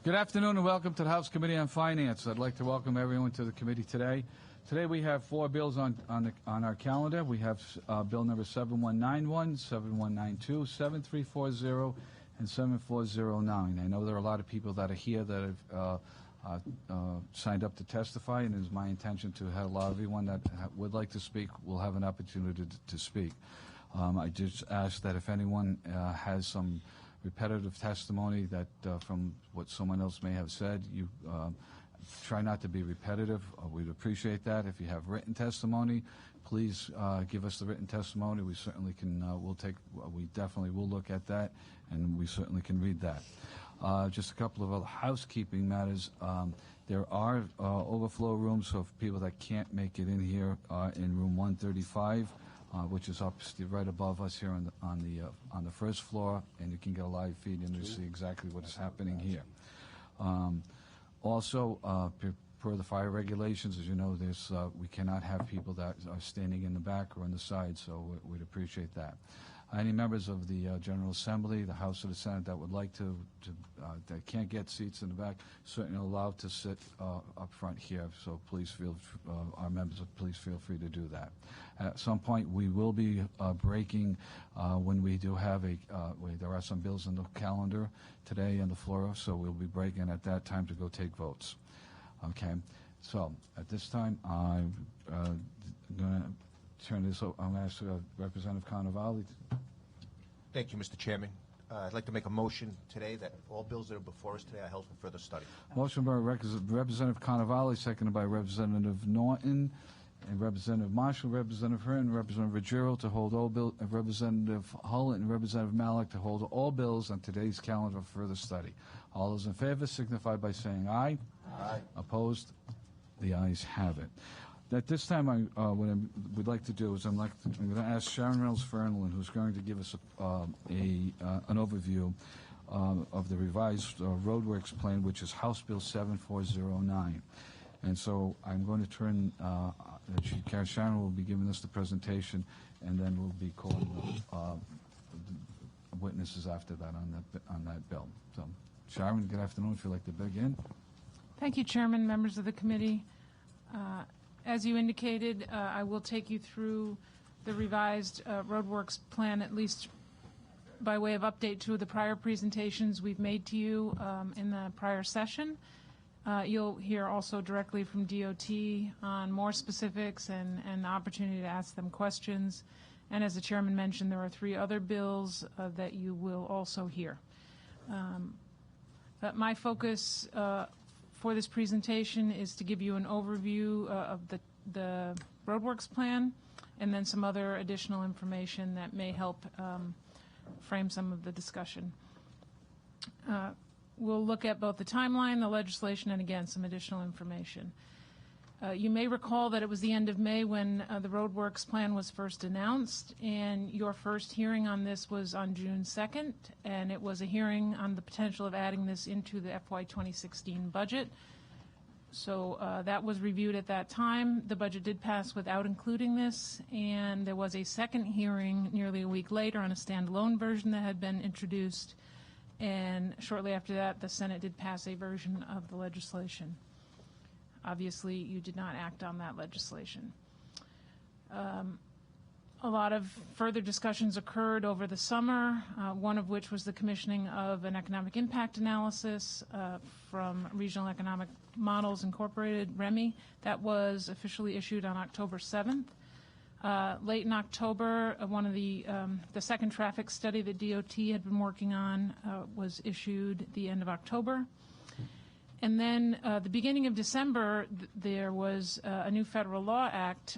Good afternoon and welcome to the House Committee on Finance. I'd like to welcome everyone to the committee today. Today we have four bills on our calendar. We have bill number 7191, 7192, 7340, and 7409. I know there are a lot of people that are here that have signed up to testify, and it is my intention to allow everyone that would like to speak will have an opportunity to speak. I just ask that if anyone has some repetitive testimony that from what someone else may have said, you try not to be repetitive. We'd appreciate that. If you have written testimony, please give us the written testimony. We certainly can. We definitely will look at that, and we certainly can read that. Just a couple of other housekeeping matters. There are overflow rooms, so for people that can't make it in here, in room 135. Which is up right above us here on the first floor, and you can get a live feed and you see exactly what is happening here. Also, per the fire regulations, as you know, we cannot have people that are standing in the back or on the side, so we'd appreciate that. Any members of the General Assembly, the House or the Senate that would like that can't get seats in the back, certainly allowed to sit up front here. So please our members, please feel free to do that. At some point, we will be breaking when we do have there are some bills on the calendar today on the floor, so we'll be breaking at that time to go take votes. Okay. So at this time, I'm going to turn this over. I'm going to ask Representative Carnevale. Thank you, Mr. Chairman. I'd like to make a motion today that all bills that are before us today are held for further study. Motion by Representative Carnevale, seconded by Representative Norton, and Representative Marshall, Representative Hearn, Representative Ruggiero to hold all bills, Representative Hull and Representative Malik to hold all bills on today's calendar for further study. All those in favor signify by saying aye. Aye. Opposed? The ayes have it. At this time, what I would like to do is I'm going to ask Sharon Ferland, who's going to give us an overview of the revised RhodeWorks plan, which is House Bill 7409. And so I'm going to turn, Sharon will be giving us the presentation, and then we'll be calling witnesses after that on that bill. So, Sharon, good afternoon. If you'd like to begin. Thank you, Chairman, members of the committee. As you indicated, I will take you through the revised RhodeWorks plan, at least by way of update to the prior presentations we've made to you in the prior session. You'll hear also directly from DOT on more specifics and the opportunity to ask them questions. And as the Chairman mentioned, there are three other bills that you will also hear. But my focus for this presentation is to give you an overview of the RhodeWorks plan and then some other additional information that may help frame some of the discussion. We'll look at both the timeline, the legislation, and again, some additional information. You may recall that it was the end of May when the RhodeWorks plan was first announced, and your first hearing on this was on June 2nd, and it was a hearing on the potential of adding this into the FY 2016 budget. So that was reviewed at that time. The budget did pass without including this, and there was a second hearing nearly a week later on a standalone version that had been introduced, and shortly after that, the Senate did pass a version of the legislation. Obviously, you did not act on that legislation. A lot of further discussions occurred over the summer, one of which was the commissioning of an economic impact analysis from Regional Economic Models Incorporated, REMI. That was officially issued on October 7th. Late in October, one of the second traffic study that DOT had been working on was issued at the end of October. And then the beginning of December, there was a new federal law act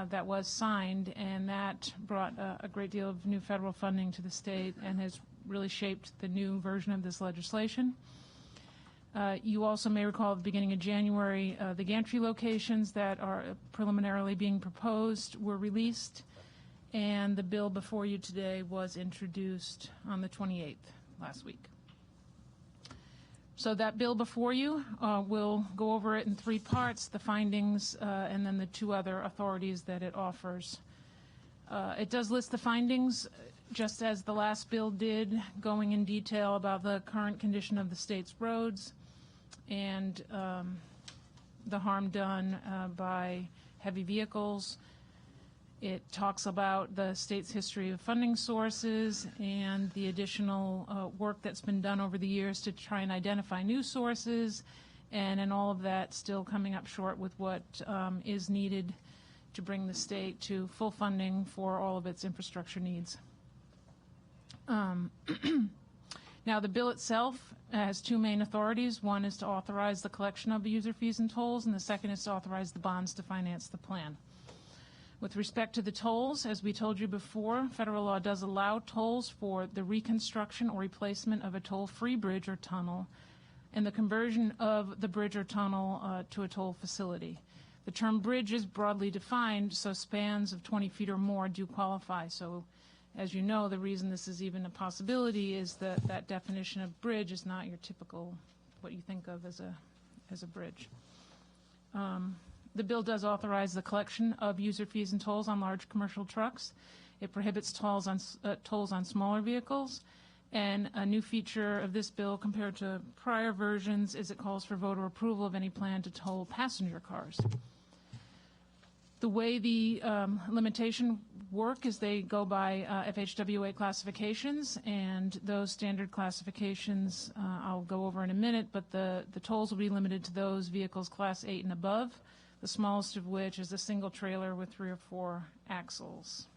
that was signed, and that brought a great deal of new federal funding to the state and has really shaped the new version of this legislation. You also may recall at the beginning of January, the gantry locations that are preliminarily being proposed were released, and the bill before you today was introduced on the 28th last week. So that bill before you, we'll go over it in three parts, the findings and then the two other authorities that it offers. It does list the findings, just as the last bill did, going in detail about the current condition of the state's roads. and the harm done by heavy vehicles. It talks about the state's history of funding sources and the additional work that's been done over the years to try and identify new sources, and in all of that still coming up short with what is needed to bring the state to full funding for all of its infrastructure needs. Now, the bill itself has two main authorities. One is to authorize the collection of user fees and tolls, and the second is to authorize the bonds to finance the plan. With respect to the tolls, as we told you before, federal law does allow tolls for the reconstruction or replacement of a toll-free bridge or tunnel and the conversion of the bridge or tunnel to a toll facility. The term bridge is broadly defined, so spans of 20 feet or more do qualify. So, as you know, the reason this is even a possibility is that that definition of bridge is not your typical, what you think of as a bridge. The bill does authorize the collection of user fees and tolls on large commercial trucks. It prohibits tolls on smaller vehicles. And a new feature of this bill compared to prior versions is it calls for voter approval of any plan to toll passenger cars. The way the limitation work is they go by FHWA classifications, and those standard classifications I'll go over in a minute, but the tolls will be limited to those vehicles class 8 and above, the smallest of which is a single trailer with 3 or 4 axles.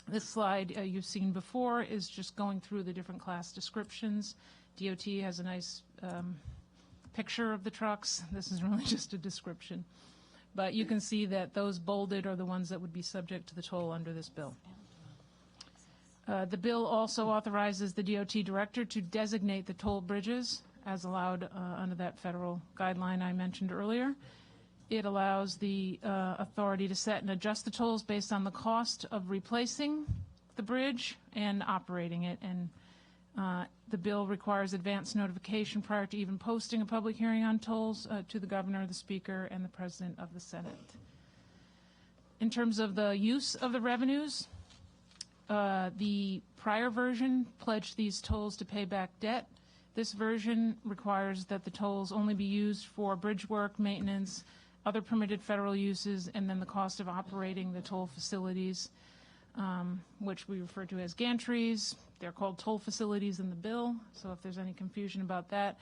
This slide you've seen before is just going through the different class descriptions. DOT has a nice picture of the trucks. This is really just a description. But you can see that those bolded are the ones that would be subject to the toll under this bill. The bill also authorizes the DOT director to designate the toll bridges as allowed under that federal guideline I mentioned earlier. It allows the authority to set and adjust the tolls based on the cost of replacing the bridge and operating it. And the bill requires advance notification prior to even posting a public hearing on tolls to the governor, the speaker, and the president of the Senate. In terms of the use of the revenues, the prior version pledged these tolls to pay back debt. This version requires that the tolls only be used for bridge work, maintenance, other permitted federal uses, and then the cost of operating the toll facilities, which we refer to as gantries. They're called toll facilities in the bill, so if there's any confusion about that,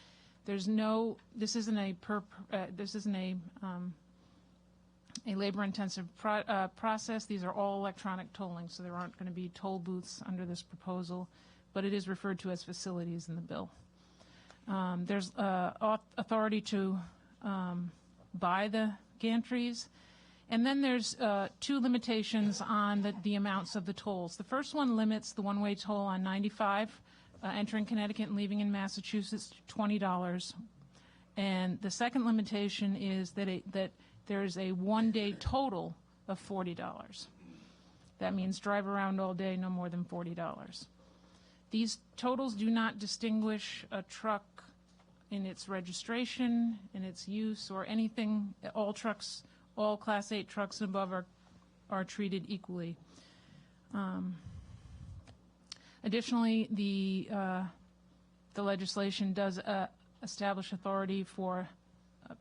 this isn't a labor-intensive process. These are all electronic tolling, so there aren't going to be toll booths under this proposal, but it is referred to as facilities in the bill. There's authority to buy the gantries. And then there's 2 limitations on the amounts of the tolls. The first one limits the one-way toll on 95 entering Connecticut and leaving in Massachusetts to $20. And the second limitation is that there is a one-day total of $40. That means drive around all day, no more than $40. These totals do not distinguish a truck in its registration, in its use, or anything. All trucks, all Class 8 trucks and above are treated equally. Additionally, the legislation does establish authority for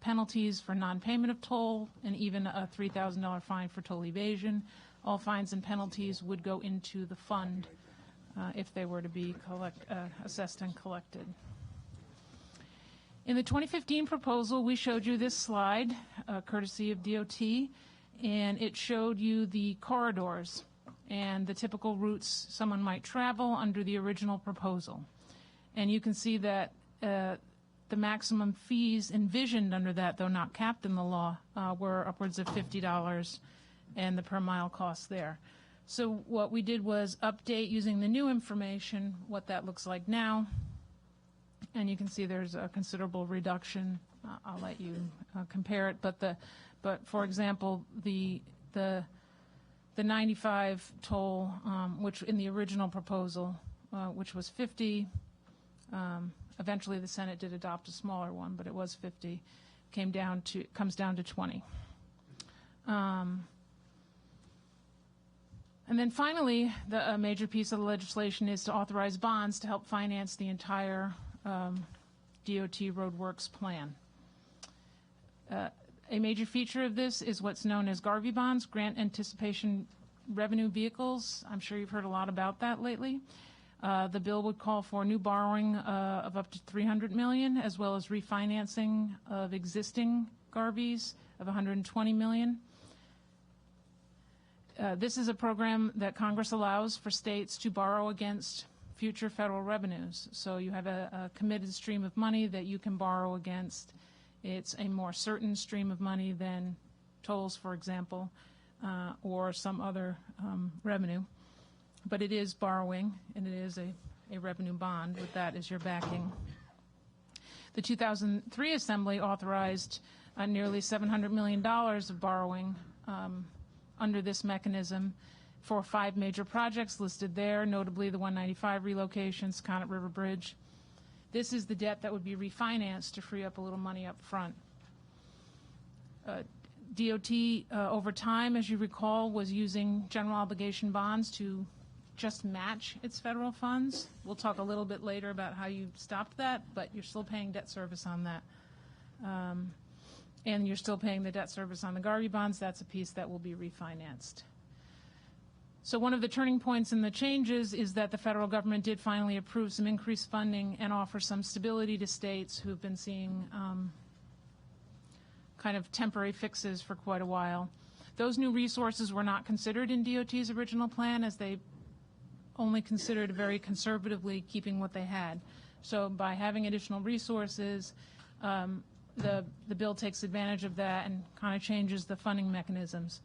penalties for non-payment of toll and even a $3,000 fine for toll evasion. All fines and penalties would go into the fund if they were to be assessed and collected. In the 2015 proposal, we showed you this slide, courtesy of DOT, and it showed you the corridors and the typical routes someone might travel under the original proposal. And you can see that the maximum fees envisioned under that, though not capped in the law, were upwards of $50 and the per mile cost there. So what we did was update using the new information what that looks like now. And you can see there's a considerable reduction. I'll let you compare it. But for example, the 95 toll, which in the original proposal, which was 50, eventually the Senate did adopt a smaller one, but it was 50, comes down to 20. And then finally, a major piece of the legislation is to authorize bonds to help finance the entire DOT RhodeWorks plan. A major feature of this is what's known as GARVI bonds, Grant Anticipation Revenue Vehicles. I'm sure you've heard a lot about that lately. The bill would call for new borrowing of up to $300 million, as well as refinancing of existing GARVIs of $120 million. This is a program that Congress allows for states to borrow against future federal revenues. So you have a committed stream of money that you can borrow against. It's a more certain stream of money than tolls, for example, or some other revenue. But it is borrowing, and it is a revenue bond with that as your backing. The 2003 Assembly authorized nearly $700 million of borrowing under this mechanism for 5 major projects listed there, notably the 195 relocation, Secundit River Bridge. This is the debt that would be refinanced to free up a little money up front. DOT, over time, as you recall, was using general obligation bonds to just match its federal funds. We'll talk a little bit later about how you stopped that, but you're still paying debt service on that. And you're still paying the debt service on the GARVI bonds. That's a piece that will be refinanced. So one of the turning points in the changes is that the federal government did finally approve some increased funding and offer some stability to states who've been seeing kind of temporary fixes for quite a while. Those new resources were not considered in DOT's original plan, as they only considered very conservatively keeping what they had. So by having additional resources, the bill takes advantage of that and kind of changes the funding mechanisms.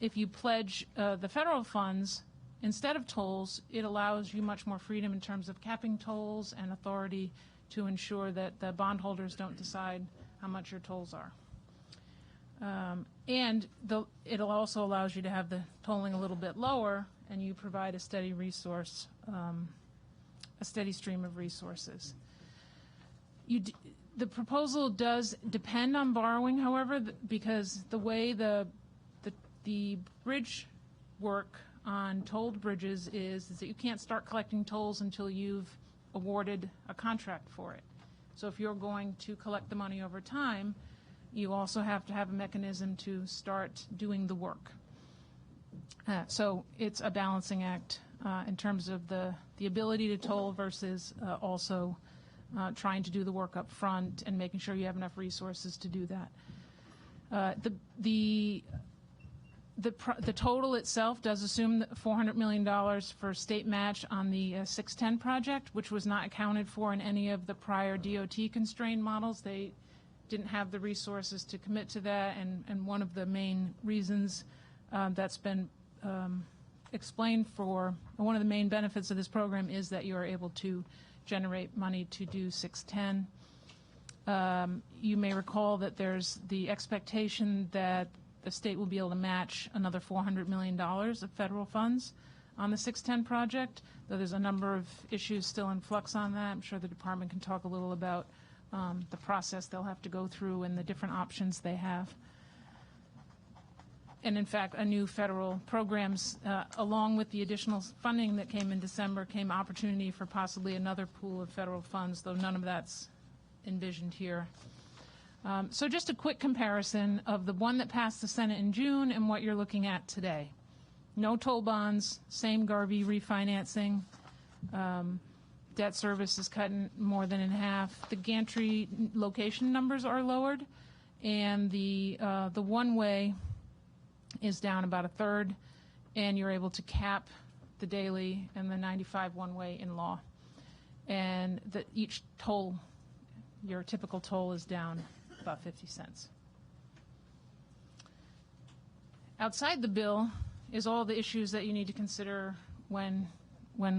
If you pledge the federal funds instead of tolls, it allows you much more freedom in terms of capping tolls and authority to ensure that the bondholders don't decide how much your tolls are. And it also allows you to have the tolling a little bit lower, and you provide a steady resource, a steady stream of resources. The proposal does depend on borrowing, however, because the way the bridge work on tolled bridges is that you can't start collecting tolls until you've awarded a contract for it. So if you're going to collect the money over time, you also have to have a mechanism to start doing the work. So it's a balancing act in terms of the ability to toll versus also trying to do the work up front and making sure you have enough resources to do that. The total itself does assume $400 million for state match on the 610 project, which was not accounted for in any of the prior DOT constrained models. They didn't have the resources to commit to that, and one of the main reasons that's been explained for, one of the main benefits of this program is that you are able to generate money to do 610. You may recall that there's the expectation that the state will be able to match another $400 million of federal funds on the 610 project, though there's a number of issues still in flux on that. I'm sure the department can talk a little about the process they'll have to go through and the different options they have. And in fact, a new federal programs, along with the additional funding that came in December, came opportunity for possibly another pool of federal funds, though none of that's envisioned here. So just a quick comparison of the one that passed the Senate in June and what you're looking at today. No toll bonds, same GARVI refinancing, debt service is cut in more than in half. The gantry location numbers are lowered, and the one-way is down about a third, and you're able to cap the daily and the 95 one-way in law. And each toll, your typical toll, is down about 50 cents. Outside the bill is all the issues that you need to consider when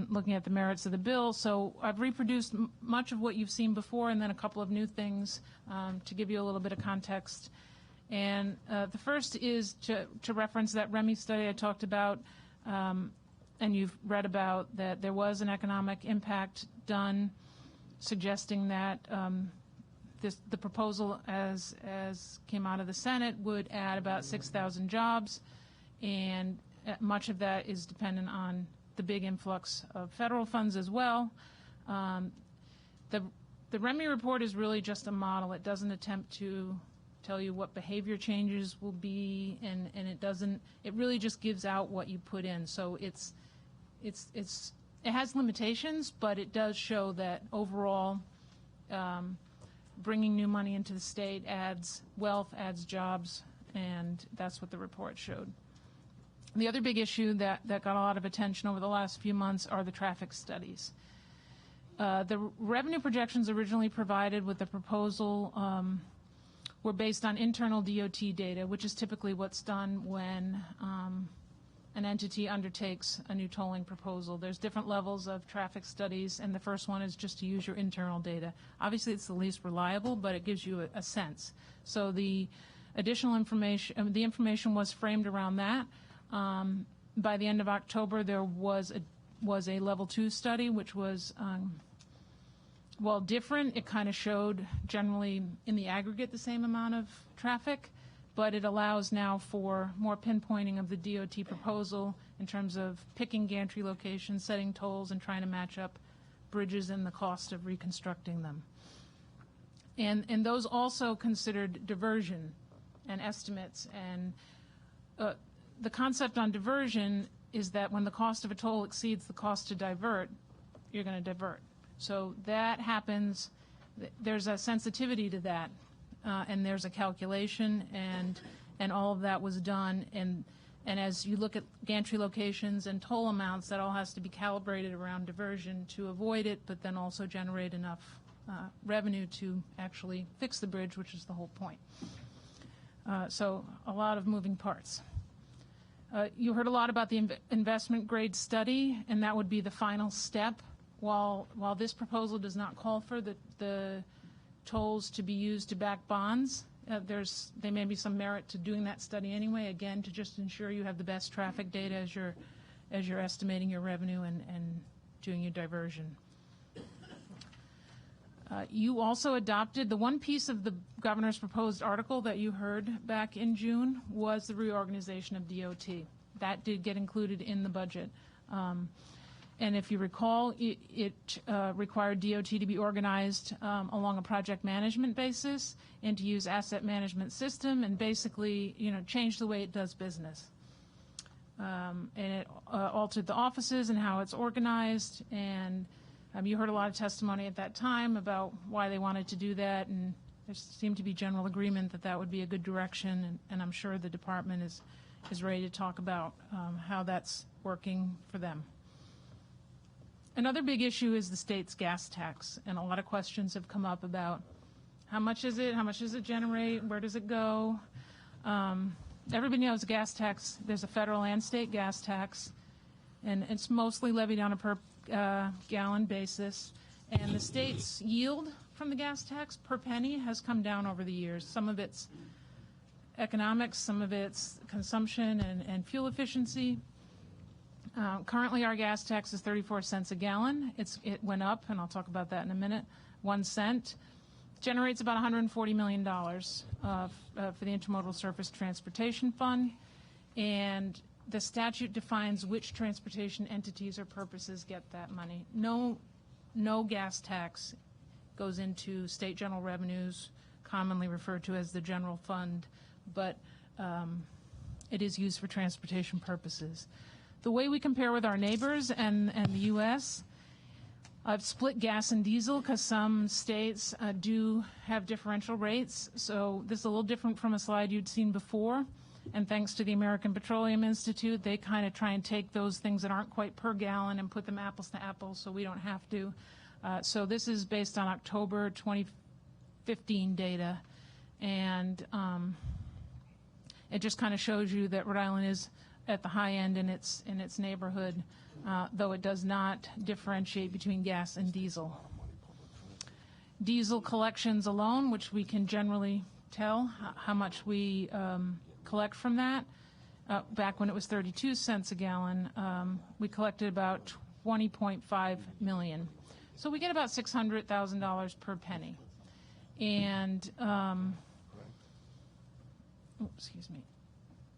looking at the merits of the bill. So I've reproduced much of what you've seen before, and then a couple of new things to give you a little bit of context. And the first is to reference that REMI study I talked about, and you've read about, that there was an economic impact done suggesting that the proposal as came out of the Senate would add about 6,000 jobs, and much of that is dependent on the big influx of federal funds as well. The REMI report is really just a model. It doesn't attempt to tell you what behavior changes will be, and it really just gives out what you put in. So it has limitations, but it does show that overall bringing new money into the state adds wealth, adds jobs, and that's what the report showed. The other big issue that got a lot of attention over the last few months are the traffic studies. The revenue projections originally provided with the proposal were based on internal DOT data, which is typically what's done when an entity undertakes a new tolling proposal. There's different levels of traffic studies, and the first one is just to use your internal data. Obviously, it's the least reliable, but it gives you a sense. So the additional information, the information was framed around that. By the end of October, there was a level 2 study, which was, well, different. It kind of showed generally in the aggregate the same amount of traffic, but it allows now for more pinpointing of the DOT proposal in terms of picking gantry locations, setting tolls, and trying to match up bridges and the cost of reconstructing them. And those also considered diversion and estimates. And the concept on diversion is that when the cost of a toll exceeds the cost to divert, you're going to divert. So that happens. There's a sensitivity to that, and there's a calculation, and all of that was done. And as you look at gantry locations and toll amounts, that all has to be calibrated around diversion to avoid it, but then also generate enough revenue to actually fix the bridge, which is the whole point. So a lot of moving parts. You heard a lot about the investment grade study, and that would be the final step. While this proposal does not call for the tolls to be used to back bonds, there may be some merit to doing that study anyway, again, to just ensure you have the best traffic data as you're estimating your revenue and doing your diversion. You also adopted the one piece of the governor's proposed article that you heard back in June was the reorganization of DOT. That did get included in the budget. And if you recall, it required DOT to be organized along a project management basis and to use asset management system and basically, change the way it does business. And it altered the offices and how it's organized, and you heard a lot of testimony at that time about why they wanted to do that, and there seemed to be general agreement that that would be a good direction, and I'm sure the department is ready to talk about how that's working for them. Another big issue is the state's gas tax, and a lot of questions have come up about how much is it, how much does it generate, where does it go? Everybody knows gas tax, there's a federal and state gas tax, and it's mostly levied on a per gallon basis, and the state's yield from the gas tax per penny has come down over the years. Some of it's economics, some of it's consumption and fuel efficiency. Currently our gas tax is 34 cents a gallon. It went up, and I'll talk about that in a minute, 1 cent. Generates about $140 million for the Intermodal Surface Transportation Fund, and the statute defines which transportation entities or purposes get that money. No gas tax goes into state general revenues, commonly referred to as the general fund, but it is used for transportation purposes. The way we compare with our neighbors and the U.S., I've split gas and diesel because some states do have differential rates, so this is a little different from a slide you'd seen before. And thanks to the American Petroleum Institute, they kind of try and take those things that aren't quite per gallon and put them apples to apples so we don't have to. So this is based on October 2015 data. And it just kind of shows you that Rhode Island is at the high end in its neighborhood, though it does not differentiate between gas and diesel. Diesel collections alone, which we can generally tell how much we collect from that. Back when it was 32 cents a gallon, we collected about 20.5 million. So we get about $600,000 per penny. And, excuse me.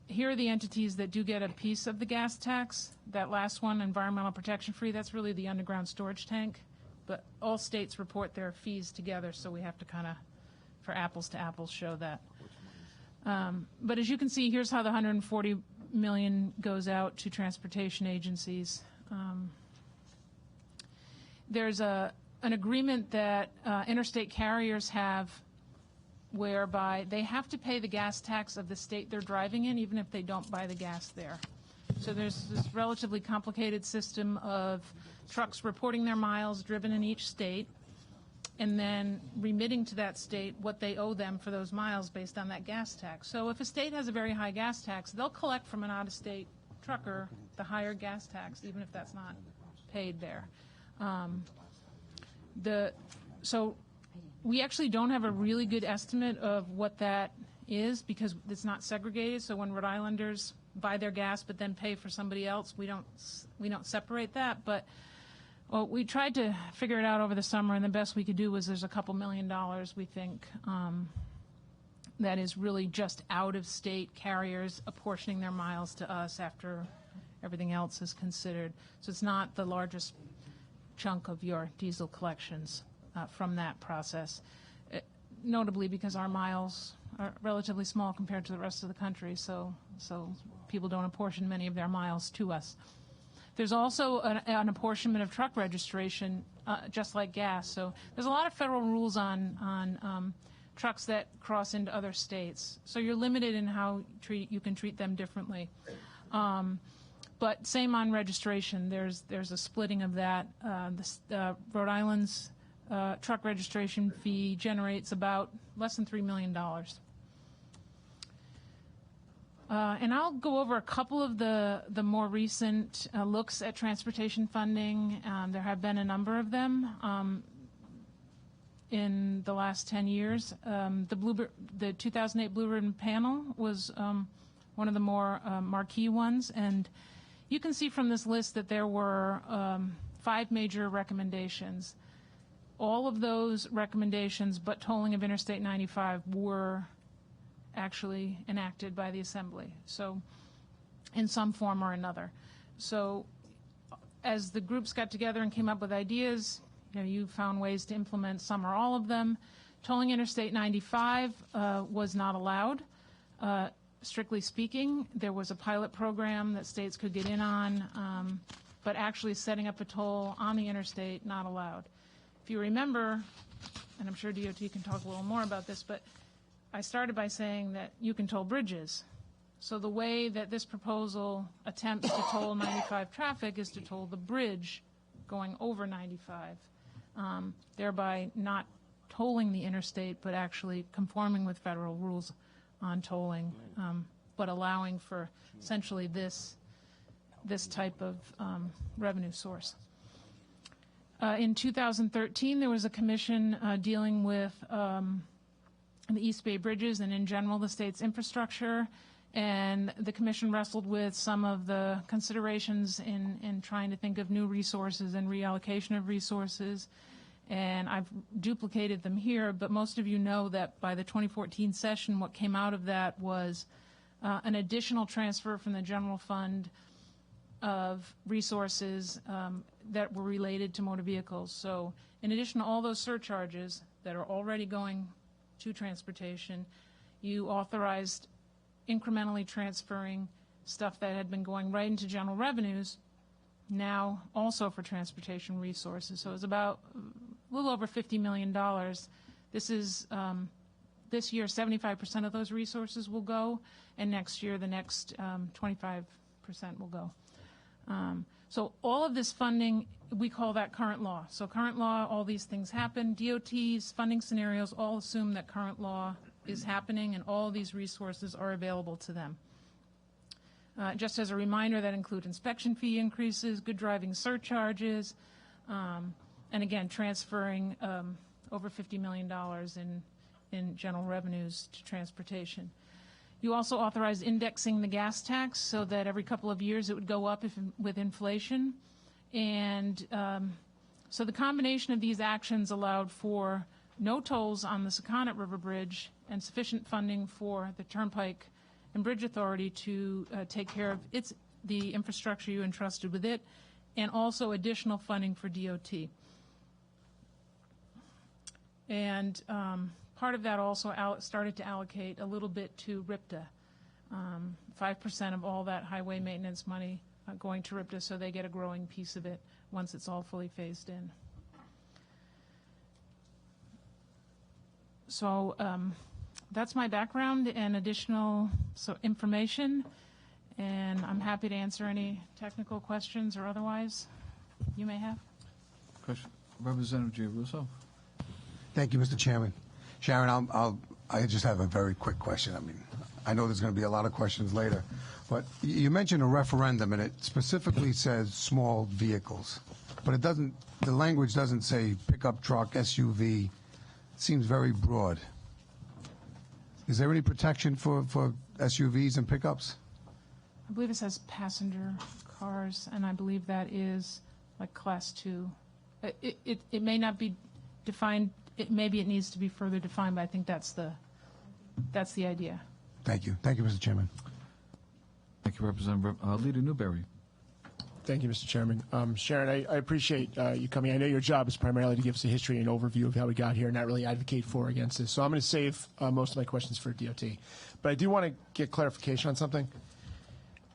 Here are the entities that do get a piece of the gas tax. That last one, environmental protection free, that's really the underground storage tank. But all states report their fees together, so we have to kind of, for apples to apples, show that. But as you can see, here's how the $140 million goes out to transportation agencies. There's an agreement that interstate carriers have whereby they have to pay the gas tax of the state they're driving in, even if they don't buy the gas there. So there's this relatively complicated system of trucks reporting their miles driven in each state and then remitting to that state what they owe them for those miles based on that gas tax. So if a state has a very high gas tax, they'll collect from an out-of-state trucker the higher gas tax, even if that's not paid there. So we actually don't have a really good estimate of what that is because it's not segregated. So when Rhode Islanders buy their gas but then pay for somebody else, we don't separate that. But well, we tried to figure it out over the summer, and the best we could do was there's a couple $1 million we think that is really just out-of-state carriers apportioning their miles to us after everything else is considered. So it's not the largest chunk of your diesel collections from that process, notably because our miles are relatively small compared to the rest of the country, so people don't apportion many of their miles to us. There's also an apportionment of truck registration, just like gas. So there's a lot of federal rules on trucks that cross into other states. So you're limited in how you can treat them differently. But same on registration. There's a splitting of that. Rhode Island's truck registration fee generates about less than $3 million. And I'll go over a couple of the more recent looks at transportation funding. There have been a number of them in the last 10 years. The 2008 Blue Ribbon Panel was one of the more marquee ones. And you can see from this list that there were 5 major recommendations. All of those recommendations, but tolling of Interstate 95, were actually enacted by the Assembly, so in some form or another. So as the groups got together and came up with ideas, you found ways to implement some or all of them. Tolling Interstate 95 was not allowed. Strictly speaking, there was a pilot program that states could get in on, but actually setting up a toll on the interstate, not allowed. If you remember, and I'm sure DOT can talk a little more about this, but I started by saying that you can toll bridges. So the way that this proposal attempts to toll 95 traffic is to toll the bridge going over 95, thereby not tolling the interstate, but actually conforming with federal rules on tolling, but allowing for essentially this type of revenue source. In 2013, there was a commission dealing with the East Bay bridges and in general the state's infrastructure, and the commission wrestled with some of the considerations in trying to think of new resources and reallocation of resources, and I've duplicated them here, but most of you know that by the 2014 session what came out of that was an additional transfer from the general fund of resources that were related to motor vehicles. So in addition to all those surcharges that are already going to transportation, you authorized incrementally transferring stuff that had been going right into general revenues, now also for transportation resources. So it was about a little over $50 million. This is this year, 75% of those resources will go, and next year the next 25% will go. So all of this funding, we call that current law. So current law, all these things happen. DOT's funding scenarios all assume that current law is happening and all of these resources are available to them. Just as a reminder, that include inspection fee increases, good driving surcharges, and again, transferring over $50 million in general revenues to transportation. You also authorized indexing the gas tax so that every couple of years it would go up with inflation. And so the combination of these actions allowed for no tolls on the Sakonnet River Bridge and sufficient funding for the Turnpike and Bridge Authority to take care of the infrastructure you entrusted with it, and also additional funding for DOT. And part of that also started to allocate a little bit to RIPTA. 5% of all that highway maintenance money going to RIPTA, so they get a growing piece of it once it's all fully phased in. So that's my background and additional information, and I'm happy to answer any technical questions or otherwise you may have. Question, Representative Giarrusso. Thank you, Mr. Chairman. Sharon, I just have a very quick question. I mean, I know there's going to be a lot of questions later, but you mentioned a referendum, and it specifically says small vehicles, but it doesn't. The language doesn't say pickup truck, SUV. It seems very broad. Is there any protection for SUVs and pickups? I believe it says passenger cars, and I believe that is like Class 2. It may not be defined. Maybe it needs to be further defined, but I think that's the idea. Thank you. Thank you, Mr. Chairman. Thank you, Representative Leader Newberry. Thank you, Mr. Chairman. Sharon, I appreciate you coming. I know your job is primarily to give us a history and overview of how we got here, not really advocate for or against this. So I'm going to save most of my questions for DOT. But I do want to get clarification on something.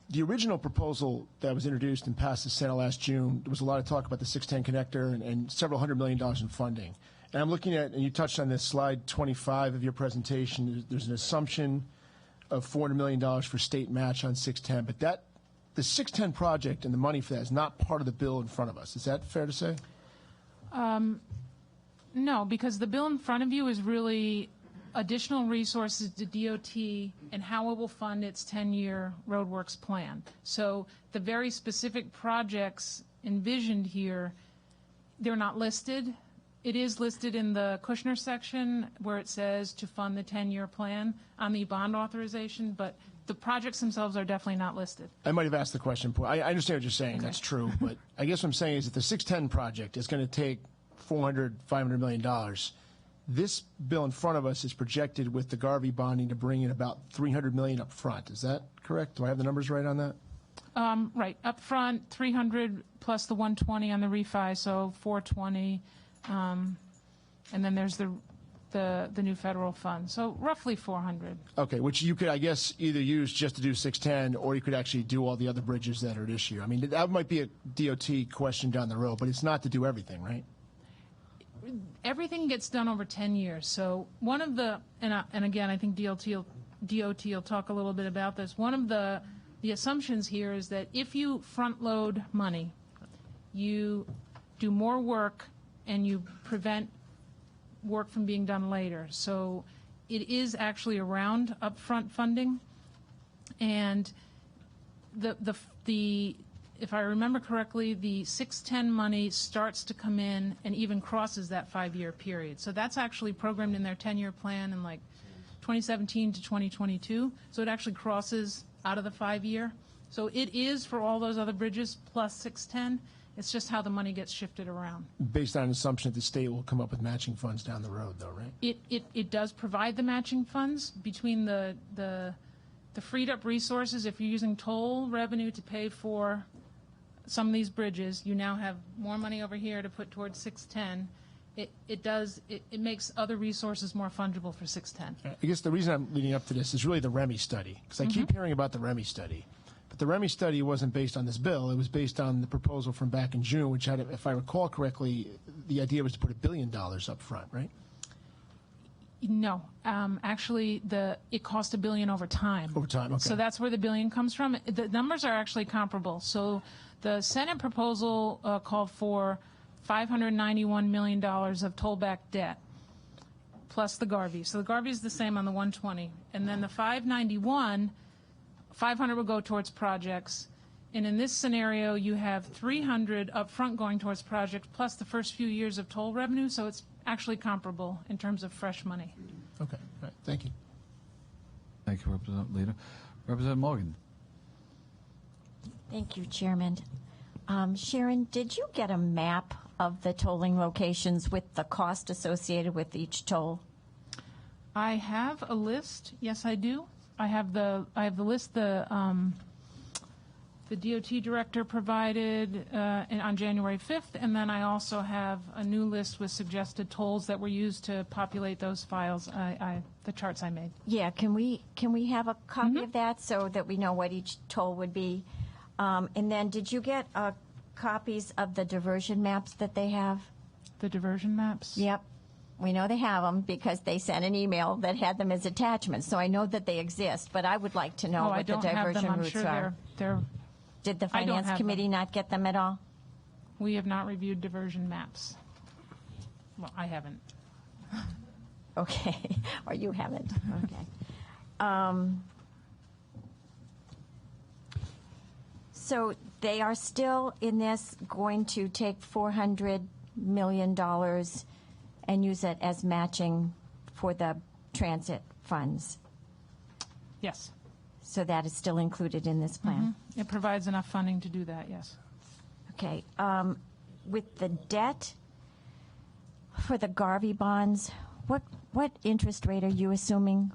The original proposal that was introduced and passed the Senate last June, there was a lot of talk about the 610 connector and several $100 million in funding. And I'm looking at, and you touched on this, slide 25 of your presentation. There's an assumption of $400 million for state match on 610, but the 610 project and the money for that is not part of the bill in front of us. Is that fair to say? No, because the bill in front of you is really additional resources to DOT and how it will fund its 10-year RhodeWorks plan. So the very specific projects envisioned here, they're not listed. It is listed in the Kushner section where it says to fund the 10-year plan on the bond authorization, but the projects themselves are definitely not listed. I might have asked the question. I understand what you're saying. Okay. That's true. But I guess what I'm saying is that the 610 project is going to take $400, $500 million. This bill in front of us is projected with the Garvey bonding to bring in about $300 million up front. Is that correct? Do I have the numbers right on that? Right. Up front, 300 plus the 120 on the refi, so 420. And then there's the new federal fund, so roughly 400. Okay, which you could, I guess, either use just to do 610, or you could actually do all the other bridges that are at issue. I mean, that might be a DOT question down the road, but it's not to do everything, right? Everything gets done over 10 years. So one of the, and again, I think DOT will talk a little bit about this. One of the assumptions here is that if you front load money, you do more work and you prevent work from being done later. So it is actually around upfront funding, and the if I remember correctly, the 610 money starts to come in and even crosses that 5-year period. So that's actually programmed in their 10-year plan in like 2017 to 2022. So it actually crosses out of the 5-year. So it is for all those other bridges plus 610. It's just how the money gets shifted around. Based on an assumption that the state will come up with matching funds down the road, though, right? It does provide the matching funds between the freed up resources. If you're using toll revenue to pay for some of these bridges, you now have more money over here to put towards 610. It makes other resources more fungible for 610. I guess the reason I'm leading up to this is really the REMI study, because I keep hearing about the REMI study. But the REMI study wasn't based on this bill. It was based on the proposal from back in June, which had, if I recall correctly, the idea was to put $1 billion up front, right? No, actually, it cost $1 billion over time. Over time, okay. So that's where the $1 billion comes from. The numbers are actually comparable. So the Senate proposal called for $591 million of tollback debt, plus the Garvey. So the Garvey is the same on the 120, and then the 591, 500 will go towards projects. And in this scenario, you have 300 up front going towards projects, plus the first few years of toll revenue. So it's actually comparable in terms of fresh money. Okay, all right. Thank you. Thank you, Representative Leader. Representative Morgan. Thank you, Chairman. Sharon, did you get a map of the tolling locations with the cost associated with each toll? I have a list. Yes, I do. I have the list. The the DOT director provided on January 5th, and then I also have a new list with suggested tolls that were used to populate those files, the charts I made. Yeah, can we have a copy of that so that we know what each toll would be? And then did you get copies of the diversion maps that they have? The diversion maps? Yep. We know they have them because they sent an email that had them as attachments. So I know that they exist, but I would like to know what the diversion routes are. They're Did the I don't Finance have Committee them. not get them at all? We have not reviewed diversion maps. Well, I haven't. Okay. Or you haven't. Okay. So they are still in this going to take $400 million and use it as matching for the transit funds. Yes. So that is still included in this plan? It provides enough funding to do that, yes. Okay. With the debt for the Garvey bonds, what interest rate are you assuming?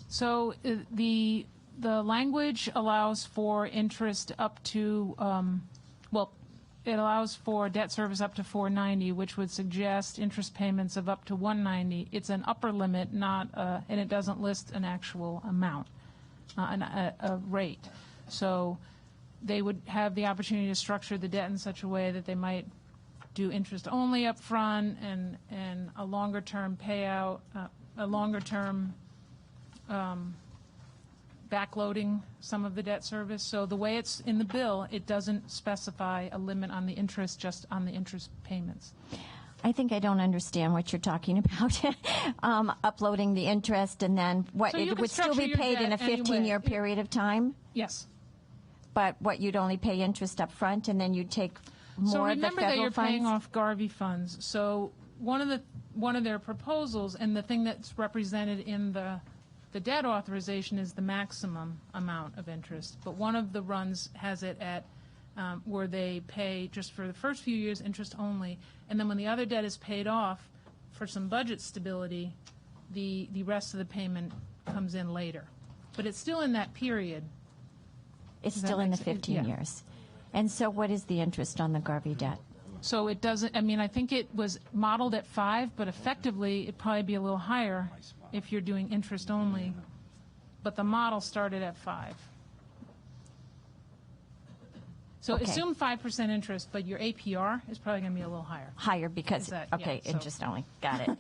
So the language allows for interest up to, it allows for debt service up to $490, which would suggest interest payments of up to $190. It's an upper limit, not, and it doesn't list an actual amount, a rate. So they would have the opportunity to structure the debt in such a way that they might do interest only up front and a longer term payout, a longer term backloading some of the debt service. So the way it's in the bill, it doesn't specify a limit on the interest, just on the interest payments. I think I don't understand what you're talking about. Uploading the interest and then what, So you it can would still be structure your paid in a debt anyway. 15-year period of time? Yes. But what, you'd only pay interest up front and then you'd take more So of the remember federal that you're funds? paying off Garvey funds. So one of their proposals, and the thing that's represented in the debt authorization is the maximum amount of interest. But one of the runs has it at where they pay just for the first few years interest only, and then when the other debt is paid off, for some budget stability, the rest of the payment comes in later. But it's still in that period. It's Does that still in the make sense? 15 Yeah. years. And so what is the interest on the Garvey debt? So it doesn't, I mean, I think it was modeled at 5, but effectively it'd probably be a little higher if you're doing interest only. But the model started at 5. So Okay. assume 5% interest, but your APR is probably going to be a little higher. Higher because, Is that- okay, yeah, so- interest only. Got it.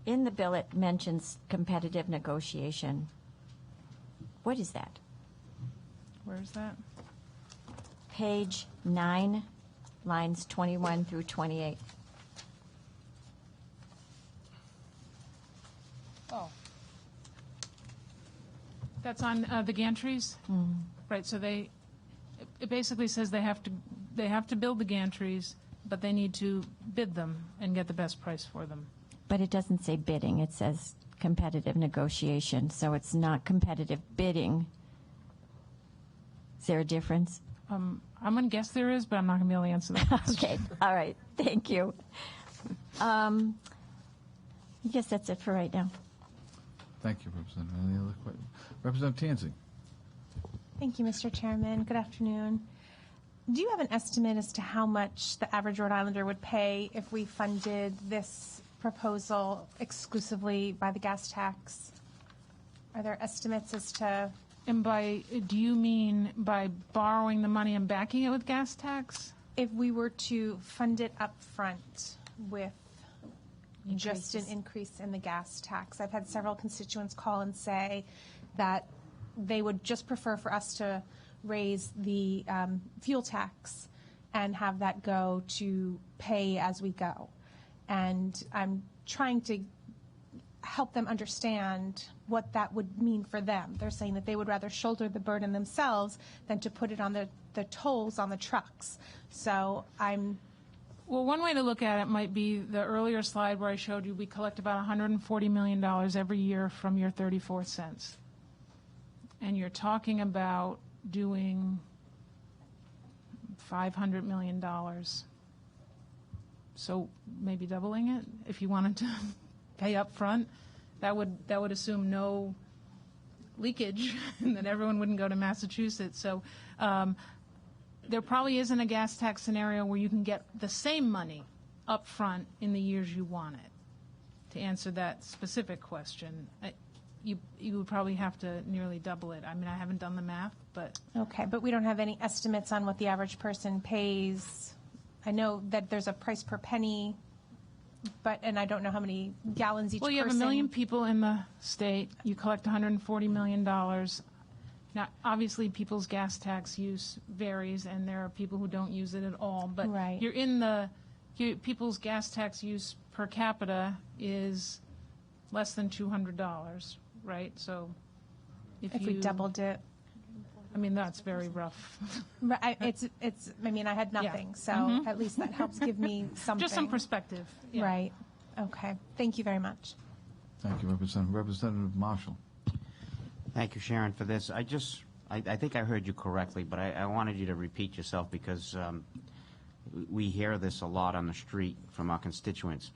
In the bill, it mentions competitive negotiation. What is that? Where is that? Page 9, lines 21 through 28. Oh. That's on the gantries? Right, so it basically says they have to build the gantries, but they need to bid them and get the best price for them. But it doesn't say bidding. It says competitive negotiation. So it's not competitive bidding. Is there a difference? I'm going to guess there is, but I'm not going to be able to answer that question. Okay. All right. Thank you. I guess that's it for right now. Thank you, Representative. Any other questions? Representative Tansey. Thank you, Mr. Chairman. Good afternoon. Do you have an estimate as to how much the average Rhode Islander would pay if we funded this proposal exclusively by the gas tax? Are there estimates as to... And do you mean by borrowing the money and backing it with gas tax? if we were to fund it up front with just an Increases. increase in the gas tax? I've had several constituents call and say that they would just prefer for us to raise the fuel tax and have that go to pay as we go. And I'm trying to help them understand what that would mean for them. They're saying that they would rather shoulder the burden themselves than to put it on the tolls on the trucks. So I'm... Well, one way to look at it might be the earlier slide where I showed you we collect about $140 million every year from your 34 cents. And you're talking about doing $500 million. So maybe doubling it if you wanted to pay up front. That would assume no leakage, and that everyone wouldn't go to Massachusetts. So there probably isn't a gas tax scenario where you can get the same money up front in the years you want it. To answer that specific question, you would probably have to nearly double it. I mean, I haven't done the math, but... Okay, but we don't have any estimates on what the average person pays. I know that there's a price per penny, and I don't know how many gallons each person... Well, you have 1 million people in the state. You collect $140 million. Now, obviously, people's gas tax use varies, and there are people who don't use it at all. But Right. you're in the... people's gas tax use per capita is less than $200, right? So if If we doubled it. I mean, that's very rough. It's. I mean, I had nothing, so at least that helps give me something. Just some perspective. Yeah. Right. Okay. Thank you very much. Thank you, Representative. Representative Marshall. Thank you, Sharon, for this. I think I heard you correctly, but I wanted you to repeat yourself because we hear this a lot on the street from our constituents.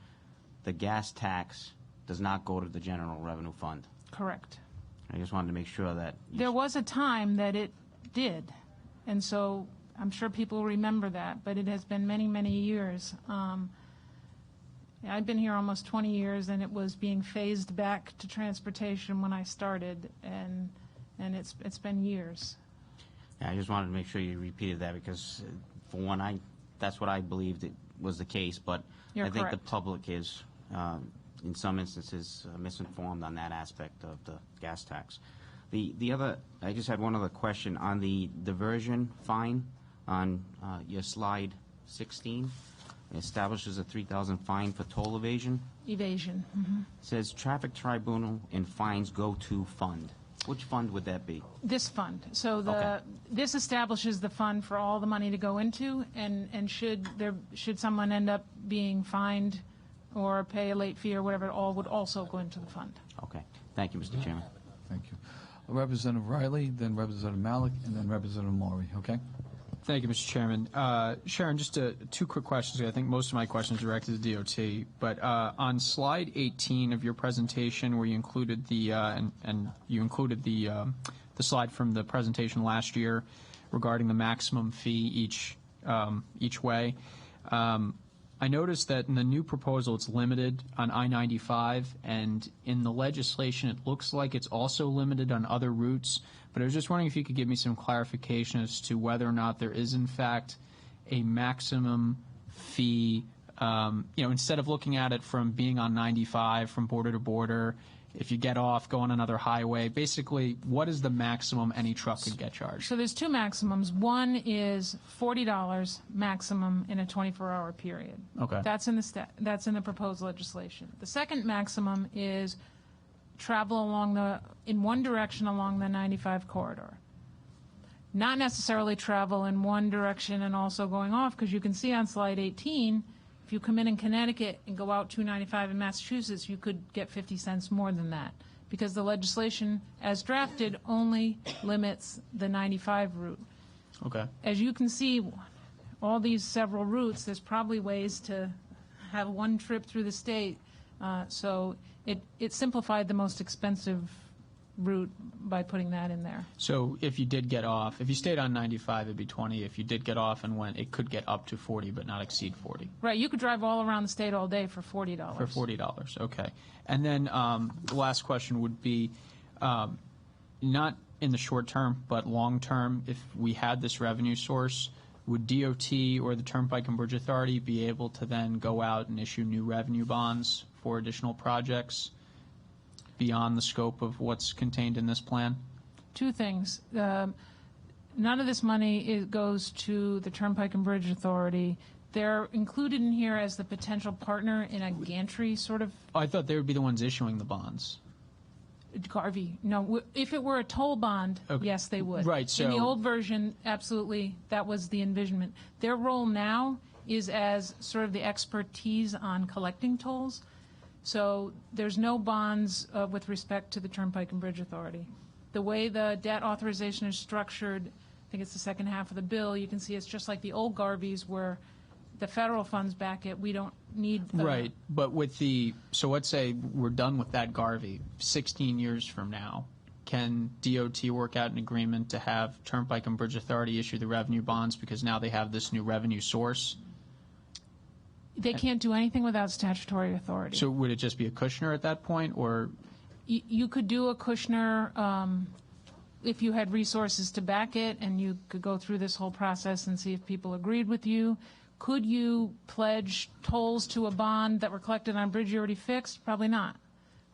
The gas tax does not go to the general revenue fund. Correct. I just wanted to make sure that... There was a time that it did, and so I'm sure people remember that, but it has been many, many years. I've been here almost 20 years, and it was being phased back to transportation when I started, and it's been years. Yeah, I just wanted to make sure you repeated that because, for one, that's what I believed it was the case, but You're I think the correct. public is, in some instances, misinformed on that aspect of the gas tax. The other, I just had one other question on the diversion fine on your slide 16. It establishes a $3,000 fine for toll evasion. Evasion. It says traffic tribunal and fines go to fund. Which fund would that be? This fund. So Okay. this establishes the fund for all the money to go into, and should someone end up being fined or pay a late fee or whatever, it all would also go into the fund. Okay. Thank you, Mr. Chairman. Thank you. Representative Riley, then Representative Malik, and then Representative Maury, okay? Thank you, Mr. Chairman. Sharon, just two quick questions. I think most of my questions are directed to DOT, but on slide 18 of your presentation, where you included the and you included the slide from the presentation last year regarding the maximum fee each way. I noticed that in the new proposal, it's limited on I-95, and in the legislation, it looks like it's also limited on other routes. But I was just wondering if you could give me some clarification as to whether or not there is, in fact, a maximum fee. Instead of looking at it from being on 95 from border to border, if you get off, go on another highway, basically, what is the maximum any truck could get charged? So there's two maximums. One is $40 maximum in a 24-hour period. Okay. That's in the proposed legislation. The second maximum is travel in one direction along the 95 corridor. Not necessarily travel in one direction and also going off, because you can see on slide 18, if you come in Connecticut and go out 295 in Massachusetts, you could get 50 cents more than that, because the legislation, as drafted, only limits the 95 route. Okay. As you can see, all these several routes, there's probably ways to have one trip through the state. So it simplified the most expensive route by putting that in there. So if you did get off, if you stayed on 95, it'd be 20. If you did get off and went, it could get up to 40, but not exceed 40. Right, you could drive all around the state all day for $40. For $40, okay. And then the last question would be, not in the short term, but long term, if we had this revenue source, would DOT or the Turnpike and Bridge Authority be able to then go out and issue new revenue bonds for additional projects beyond the scope of what's contained in this plan? Two things. None of this money goes to the Turnpike and Bridge Authority. They're included in here as the potential partner in a gantry sort of. I thought they would be the ones issuing the bonds. Garvey, no. If it were a toll bond, Okay. yes, they would. Right, so- in the old version, absolutely, that was the envisionment. Their role now is as sort of the expertise on collecting tolls. So there's no bonds with respect to the Turnpike and Bridge Authority. The way the debt authorization is structured, I think it's the second half of the bill, you can see it's just like the old Garveys where the federal funds back it. We don't need... Right, but with so let's say we're done with that Garvey 16 years from now. can DOT work out an agreement to have Turnpike and Bridge Authority issue the revenue bonds because now they have this new revenue source? They can't do anything without statutory authority. So would it just be a Kushner at that point, or? You could do a Kushner if you had resources to back it, and you could go through this whole process and see if people agreed with you. Could you pledge tolls to a bond that were collected on a bridge you already fixed? Probably not,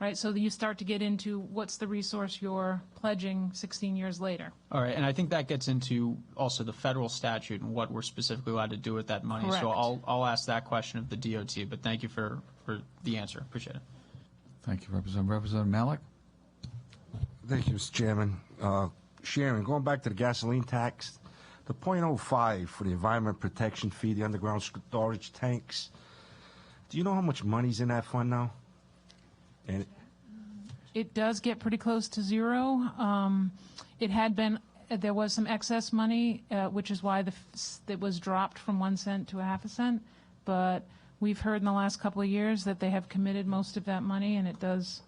right? So you start to get into what's the resource you're pledging 16 years later. All right, and I think that gets into also the federal statute and what we're specifically allowed to do with that money. Correct. So I'll ask that question of the DOT, but thank you for the answer. Appreciate it. Thank you, Representative Malik. Thank you, Mr. Chairman. Sharon, going back to the gasoline tax, the .05 for the environment protection fee, the underground storage tanks, do you know how much money's in that fund now? And It does get pretty close to zero. It had been, there was some excess money, which is why it was dropped from 1 cent to a half a cent. But we've heard in the last couple of years that they have committed most of that money, and it does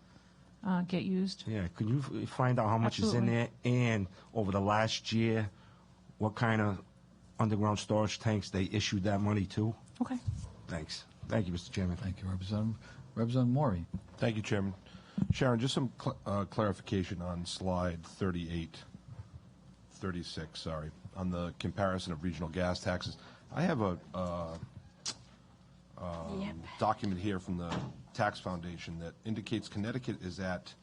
get used. yeah, could you find out how much is in there? And over the last year, what kind of underground storage tanks they issued that money to? Okay. Thanks. Thank you, Mr. Chairman. Thank you, Representative Maury. Thank you, Chairman. Sharon, just some clarification on slide 36, sorry, on the comparison of regional gas taxes. I have a document here from the Tax Foundation that indicates Connecticut is at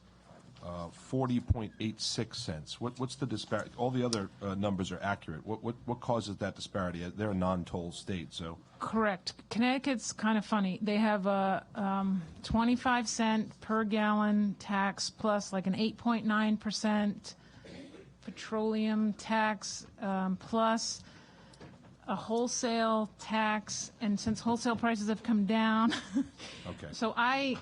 40.86 cents. What's the disparity? All the other numbers are accurate. What causes that disparity? They're a non-toll state, so. Correct. Connecticut's kind of funny. They have a 25-cent per gallon tax plus like an 8.9% petroleum tax plus a wholesale tax, and since wholesale prices have come down, Okay. so I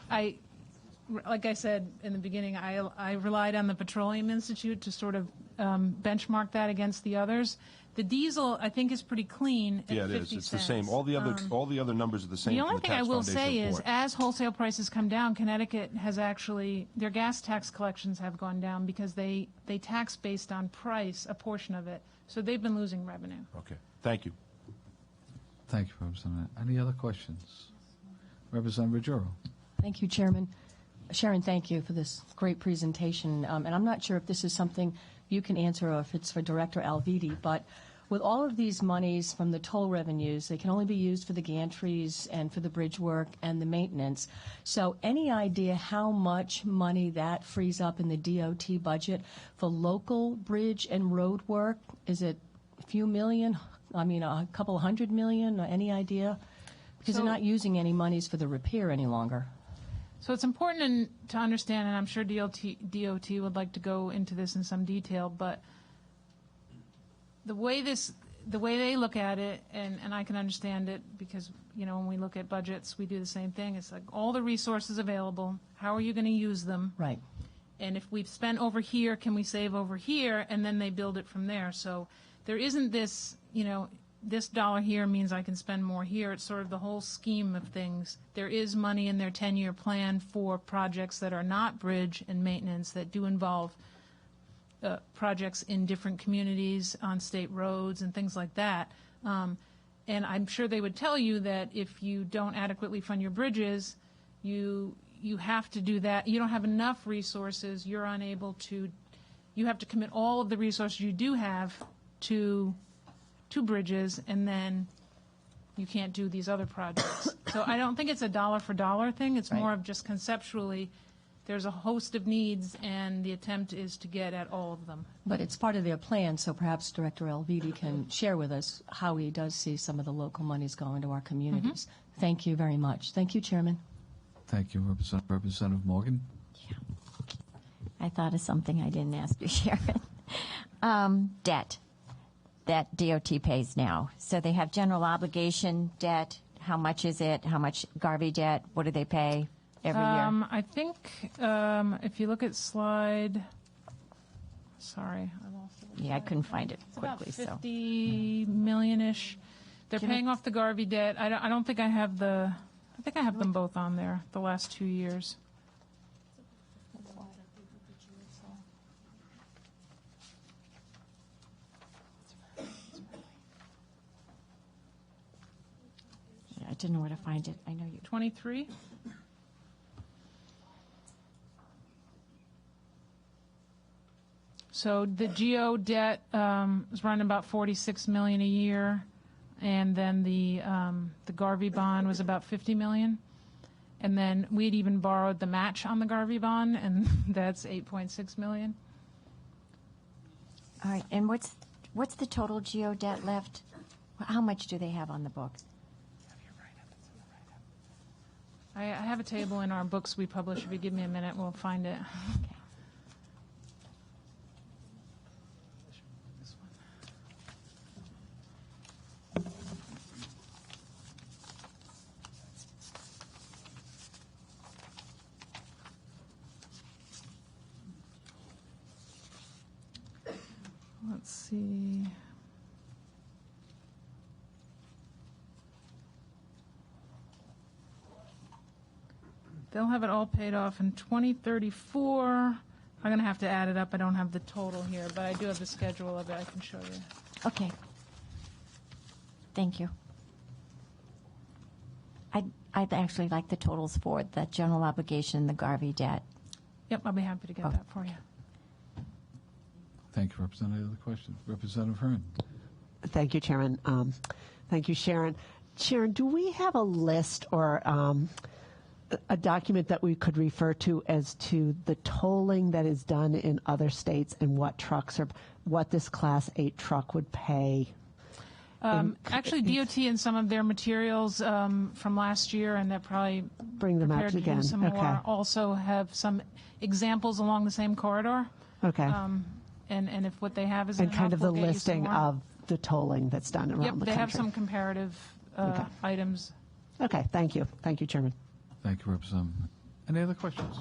like I said in the beginning, I relied on the Petroleum Institute to sort of benchmark that against the others. The diesel, I think, is pretty clean at Yeah, it 50 is. It's cents. the same. All the other numbers are the same. The from only thing I Tax will Foundation say is, report. as wholesale prices come down, Connecticut has actually, their gas tax collections have gone down because they tax based on price, a portion of it. So they've been losing revenue. Okay. Thank you. Thank you, Representative. Any other questions? Representative Ruggiero. Thank you, Chairman. Sharon, thank you for this great presentation. And I'm not sure if this is something you can answer or if it's for Director Alviti, but with all of these monies from the toll revenues, they can only be used for the gantries and for the bridge work and the maintenance. So any idea how much money that frees up in the DOT budget for local bridge and road work? Is it a few million? I mean, a couple $100 million? Any idea? Because they're not using any monies for the repair any longer. So it's important to understand, and I'm sure DOT would like to go into this in some detail, but the way they look at it, and I can understand it because, you know, when we look at budgets, we do the same thing. It's like all the resources available, how are you going to use them? Right. And if we've spent over here, can we save over here? And then they build it from there. So there isn't this, you know, this dollar here means I can spend more here. It's sort of the whole scheme of things. There is money in their 10-year plan for projects that are not bridge and maintenance that do involve projects in different communities on state roads and things like that. And I'm sure they would tell you that if you don't adequately fund your bridges, you have to do that. You don't have enough resources. You're unable to. You have to commit all of the resources you do have to bridges, and then you can't do these other projects. So I don't think it's a dollar for dollar thing. It's more of just conceptually, there's a host of needs, and the attempt is to get at all of them. But it's part of their plan, so perhaps Director Alviti can share with us how he does see some of the local monies going to our communities. Mm-hmm. Thank you very much. Thank you, Chairman. Thank you, Representative Morgan. I thought of something I didn't ask you, Sharon. Debt that DOT pays now. So they have general obligation debt. How much is it? How much Garvey debt? What do they pay every year? I think if you look at slide, sorry, I lost it. Yeah, I couldn't find it It's quickly. about 50 million-ish. They're paying off the Garvey debt. I don't think I have the. I think I have them both on there. The last 2 years. to know where to find it. I know you. 23. So the GO debt is running about $46 million a year, and then the Garvey bond was about $50 million, and then we'd even borrowed the match on the Garvey bond, and that's $8.6 million. All right, and what's the total GO debt left? How much do they have on the book? I have a table in our books we publish. If you give me a minute, we'll find it. Okay. Let's see. They'll have it all paid off in 2034. I'm going to have to add it up. I don't have the total here, but I do have the schedule of it. I can show you. Okay. Thank you. I'd actually like the totals for the general obligation, the Garvey debt. Yep, I'll be happy to get that for you. Thank you, Representative. Other question? Representative Hearn. Thank you, Chairman. Thank you, Sharon. Sharon, do we have a list or a document that we could refer to as to the tolling that is done in other states and what trucks or what this Class 8 truck would pay? Actually, DOT in some of their materials from last year, and they're probably bring them out prepared to again. do some more, also have some examples along the same corridor. Okay. And if what they have isn't And kind enough, of the we'll get you some listing more. of the tolling that's done around Yep, the they country. have some comparative items. Okay, thank you. Thank you, Chairman. Thank you, Representative. Any other questions?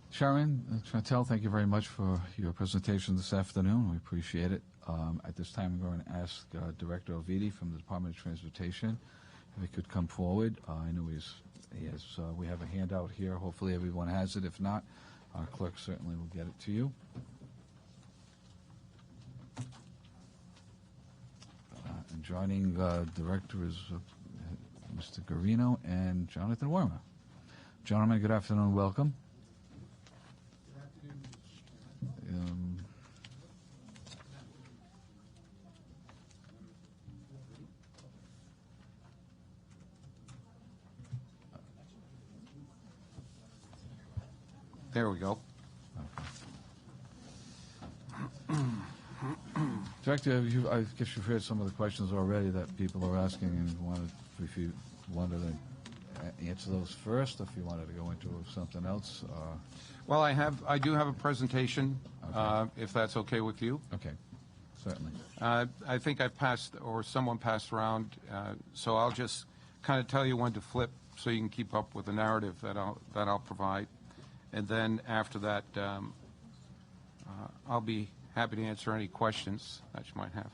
Sharon Chantel, thank you very much for your presentation this afternoon. We appreciate it. At this time, we're going to ask Director Alvidi from the Department of Transportation if he could come forward. I know we have a handout here. Hopefully everyone has it. If not, our clerk certainly will get it to you. And joining Director is Mr. Garino and Jonathan Wormer. Gentlemen, good afternoon. Welcome. There we go. Director, I guess you've heard some of the questions already that people are asking, and if you wanted to answer those first, if you wanted to go into something else. Well, I do have a presentation, Okay. if that's okay with you. Okay, certainly. I think I passed, or someone passed around, so I'll just kind of tell you when to flip so you can keep up with the narrative that I'll provide. And then after that, I'll be happy to answer any questions that you might have.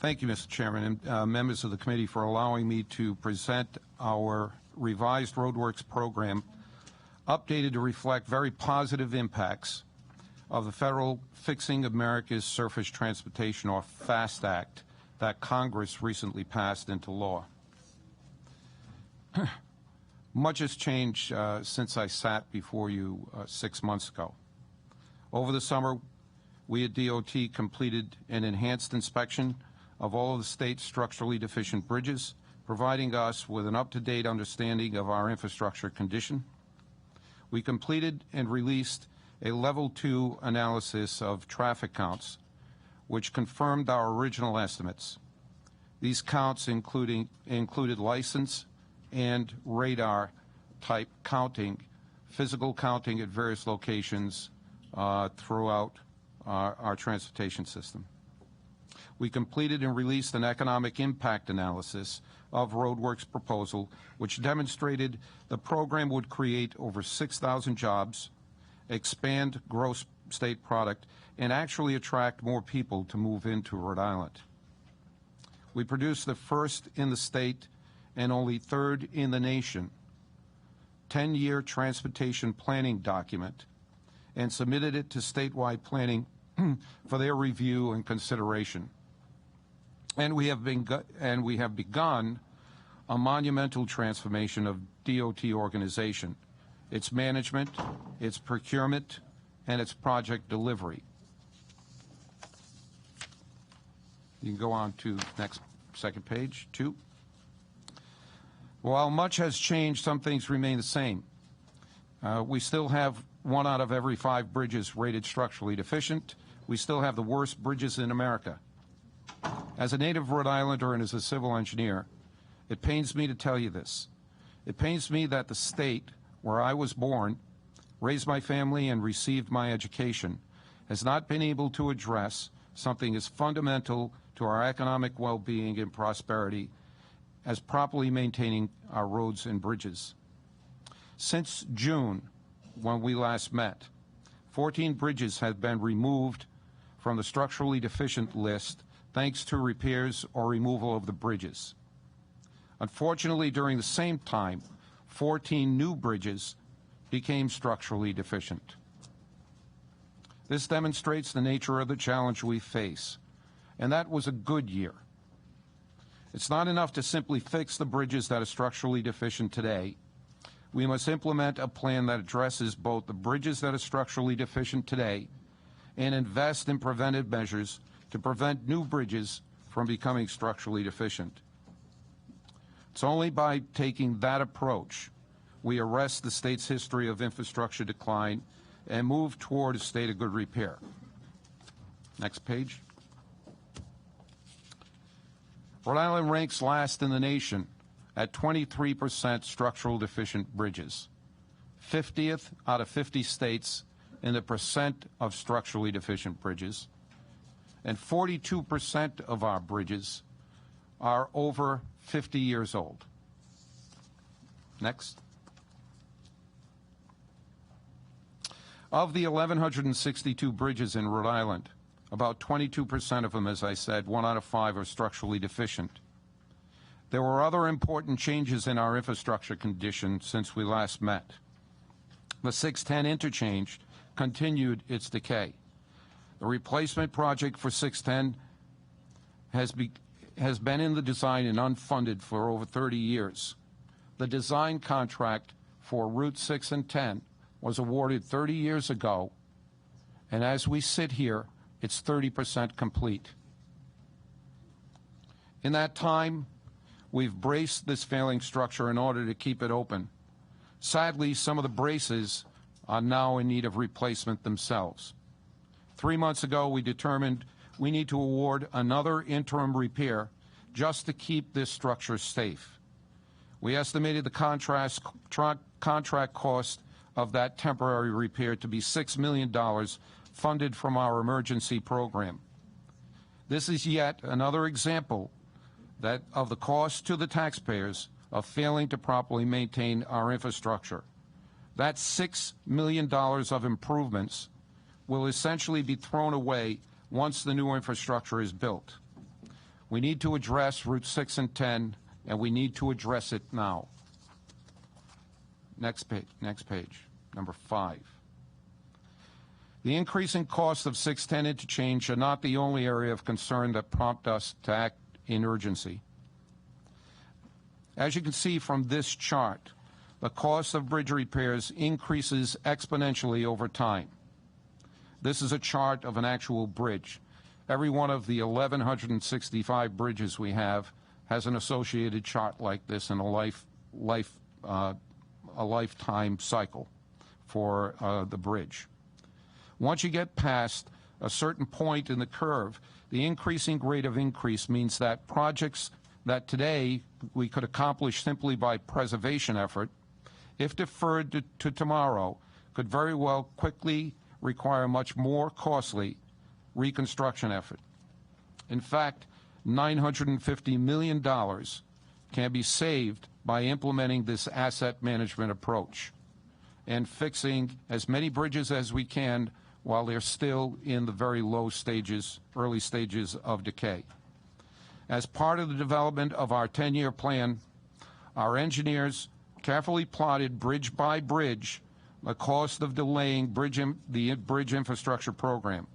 Thank you, Mr. Chairman, and members of the committee for allowing me to present our revised RhodeWorks program, updated to reflect very positive impacts of the federal Fixing America's Surface Transportation, or FAST Act, that Congress recently passed into law. Much has changed since I sat before you 6 months ago. Over the summer, we at DOT completed an enhanced inspection of all of the state's structurally deficient bridges, providing us with an up-to-date understanding of our infrastructure condition. We completed and released a Level 2 analysis of traffic counts, which confirmed our original estimates. These counts included license and radar type counting, physical counting at various locations throughout our transportation system. We completed and released an economic impact analysis of RhodeWorks' proposal, which demonstrated the program would create over 6,000 jobs, expand gross state product, and actually attract more people to move into Rhode Island. We produced the first in the state and only third in the nation 10-year transportation planning document and submitted it to statewide planning for their review and consideration. And we have begun a monumental transformation of DOT organization, its management, its procurement, and its project delivery. You can go on to second page, 2. While much has changed, some things remain the same. We still have 1 out of every 5 bridges rated structurally deficient. We still have the worst bridges in America. As a native Rhode Islander and as a civil engineer, it pains me to tell you this. It pains me that the state where I was born, raised my family, and received my education has not been able to address something as fundamental to our economic well-being and prosperity as properly maintaining our roads and bridges. Since June, when we last met, 14 bridges have been removed from the structurally deficient list thanks to repairs or removal of the bridges. Unfortunately, during the same time, 14 new bridges became structurally deficient. This demonstrates the nature of the challenge we face, and that was a good year. It's not enough to simply fix the bridges that are structurally deficient today. We must implement a plan that addresses both the bridges that are structurally deficient today and invest in preventive measures to prevent new bridges from becoming structurally deficient. It's only by taking that approach we arrest the state's history of infrastructure decline and move toward a state of good repair. Next page. Rhode Island ranks last in the nation at 23% structural deficient bridges, 50th out of 50 states in the percent of structurally deficient bridges, and 42% of our bridges are over 50 years old. Next. Of the 1,162 bridges in Rhode Island, about 22% of them, as I said, 1 out of 5 are structurally deficient. There were other important changes in our infrastructure condition since we last met. The 610 interchange continued its decay. The replacement project for 610 has been in the design and unfunded for over 30 years. The design contract for Route 6 and 10 was awarded 30 years ago, and as we sit here, it's 30% complete. In that time, we've braced this failing structure in order to keep it open. Sadly, some of the braces are now in need of replacement themselves. 3 months ago, we determined we need to award another interim repair just to keep this structure safe. We estimated the contract cost of that temporary repair to be $6 million funded from our emergency program. This is yet another example of the cost to the taxpayers of failing to properly maintain our infrastructure. That $6 million of improvements will essentially be thrown away once the new infrastructure is built. We need to address Route 6 and 10, and we need to address it now. Next page, number 5. The increasing cost of 610 interchange are not the only area of concern that prompt us to act in urgency. As you can see from this chart, the cost of bridge repairs increases exponentially over time. This is a chart of an actual bridge. Every one of the 1,165 bridges we have has an associated chart like this in a lifetime cycle for the bridge. Once you get past a certain point in the curve, the increasing rate of increase means that projects that today we could accomplish simply by preservation effort, if deferred to tomorrow, could very well quickly require much more costly reconstruction effort. In fact, $950 million can be saved by implementing this asset management approach and fixing as many bridges as we can while they're still in the very early stages of decay. As part of the development of our 10-year plan, our engineers carefully plotted bridge by bridge the cost of delaying the bridge infrastructure program.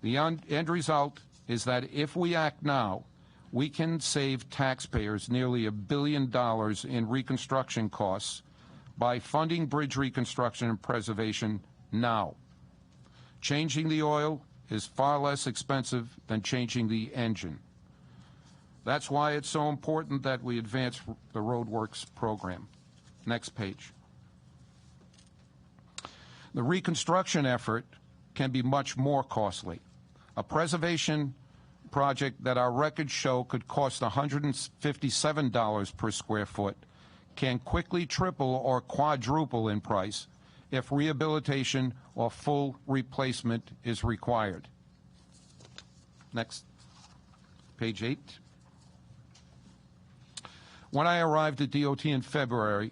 The end result is that if we act now, we can save taxpayers nearly $1 billion in reconstruction costs by funding bridge reconstruction and preservation now. Changing the oil is far less expensive than changing the engine. That's why it's so important that we advance the RhodeWorks program. Next page. The reconstruction effort can be much more costly. A preservation project that our records show could cost $157 per square foot can quickly triple or quadruple in price if rehabilitation or full replacement is required. Next, page 8. When I arrived at DOT in February,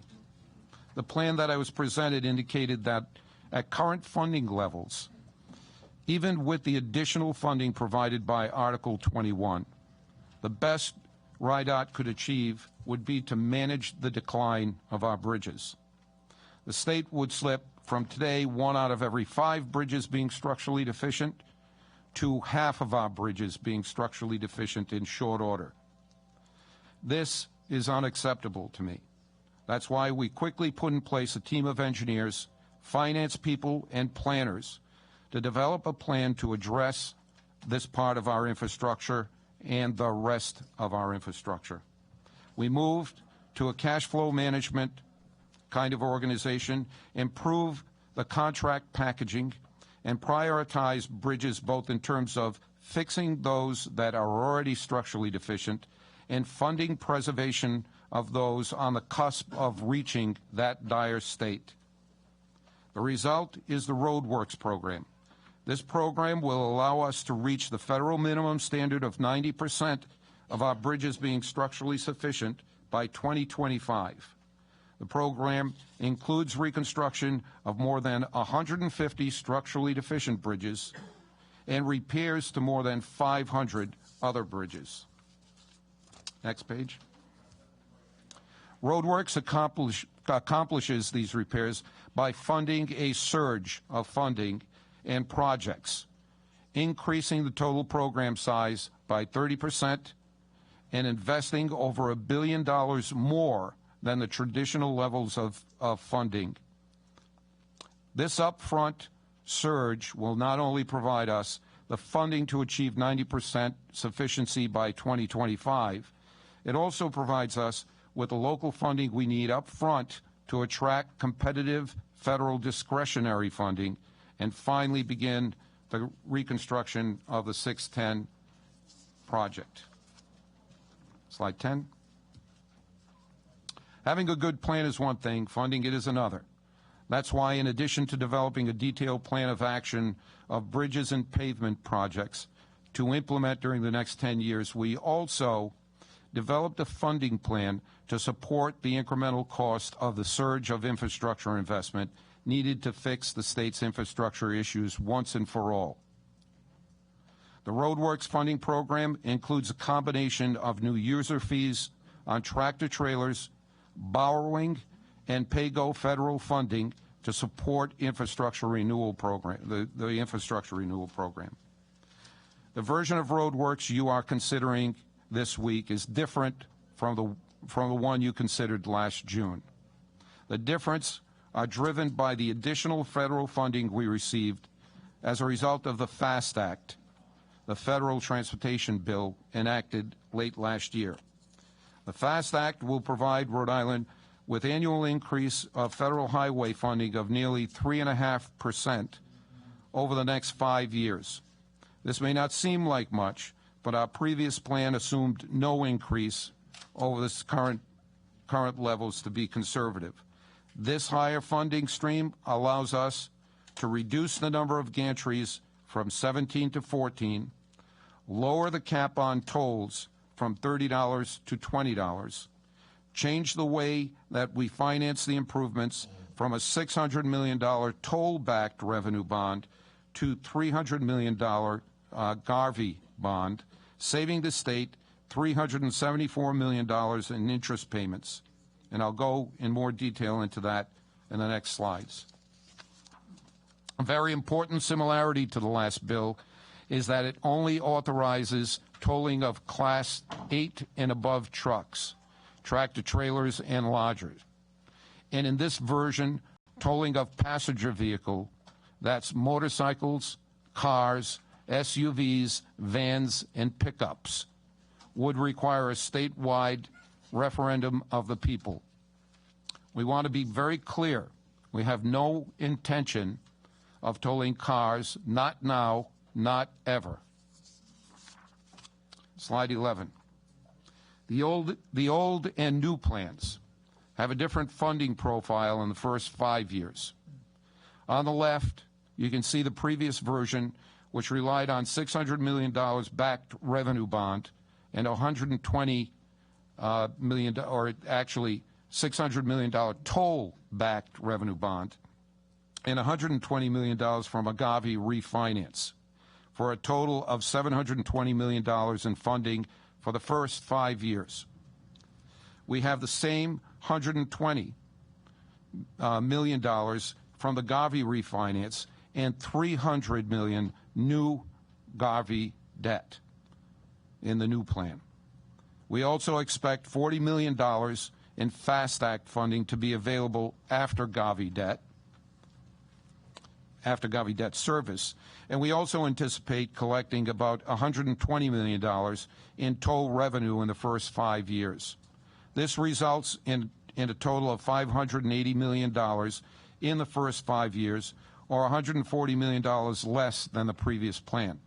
the plan that I was presented indicated that at current funding levels, even with the additional funding provided by Article 21, the best RIDOT could achieve would be to manage the decline of our bridges. The state would slip from today 1 out of every 5 bridges being structurally deficient to half of our bridges being structurally deficient in short order. This is unacceptable to me. That's why we quickly put in place a team of engineers, finance people, and planners to develop a plan to address this part of our infrastructure and the rest of our infrastructure. We moved to a cash flow management kind of organization, improve the contract packaging, and prioritize bridges both in terms of fixing those that are already structurally deficient and funding preservation of those on the cusp of reaching that dire state. The result is the RhodeWorks program. This program will allow us to reach the federal minimum standard of 90% of our bridges being structurally sufficient by 2025. The program includes reconstruction of more than 150 structurally deficient bridges and repairs to more than 500 other bridges. Next page. RhodeWorks accomplishes these repairs by funding a surge of funding and projects, increasing the total program size by 30% and investing over $1 billion more than the traditional levels of funding. This upfront surge will not only provide us the funding to achieve 90% sufficiency by 2025, it also provides us with the local funding we need up front to attract competitive federal discretionary funding and finally begin the reconstruction of the 610 project. Slide 10. Having a good plan is one thing, funding it is another. That's why, in addition to developing a detailed plan of action of bridges and pavement projects to implement during the next 10 years, we also developed a funding plan to support the incremental cost of the surge of infrastructure investment needed to fix the state's infrastructure issues once and for all. The RhodeWorks funding program includes a combination of new user fees on tractor-trailers, borrowing, and pay-go federal funding to support infrastructure renewal program, the infrastructure renewal program. The version of RhodeWorks you are considering this week is different from the one you considered last June. The difference are driven by the additional federal funding we received as a result of the FAST Act, the federal transportation bill enacted late last year. The FAST Act will provide Rhode Island with annual increase of federal highway funding of nearly 3.5% over the next 5 years. This may not seem like much, but our previous plan assumed no increase over this current levels to be conservative. This higher funding stream allows us to reduce the number of gantries from 17 to 14, lower the cap on tolls from $30 to $20, change the way that we finance the improvements from a $600 million toll-backed revenue bond to $300 million Garvey bond, saving the state $374 million in interest payments. and I'll go in more detail into that in the next slides. A very important similarity to the last bill is that it only authorizes tolling of Class 8 and above trucks, tractor-trailers, and lodgers. And in this version, tolling of passenger vehicle, that's motorcycles, cars, SUVs, vans, and pickups, would require a statewide referendum of the people. We want to be very clear. We have no intention of tolling cars, not now, not ever. Slide 11. The old and new plans have a different funding profile in the first 5 years. On the left, you can see the previous version, which relied on $600 million backed revenue bond and $120 million, or actually $600 million toll-backed revenue bond, and $120 million from Agavi refinance, for a total of $720 million in funding for the first 5 years. We have the same $120 million from the Gavi refinance and $300 million new Gavi debt in the new plan. We also expect $40 million in FAST Act funding to be available after Gavi debt service, and we also anticipate collecting about $120 million in toll revenue in the first 5 years. This results in a total of $580 million in the first 5 years, or $140 million less than the previous plan.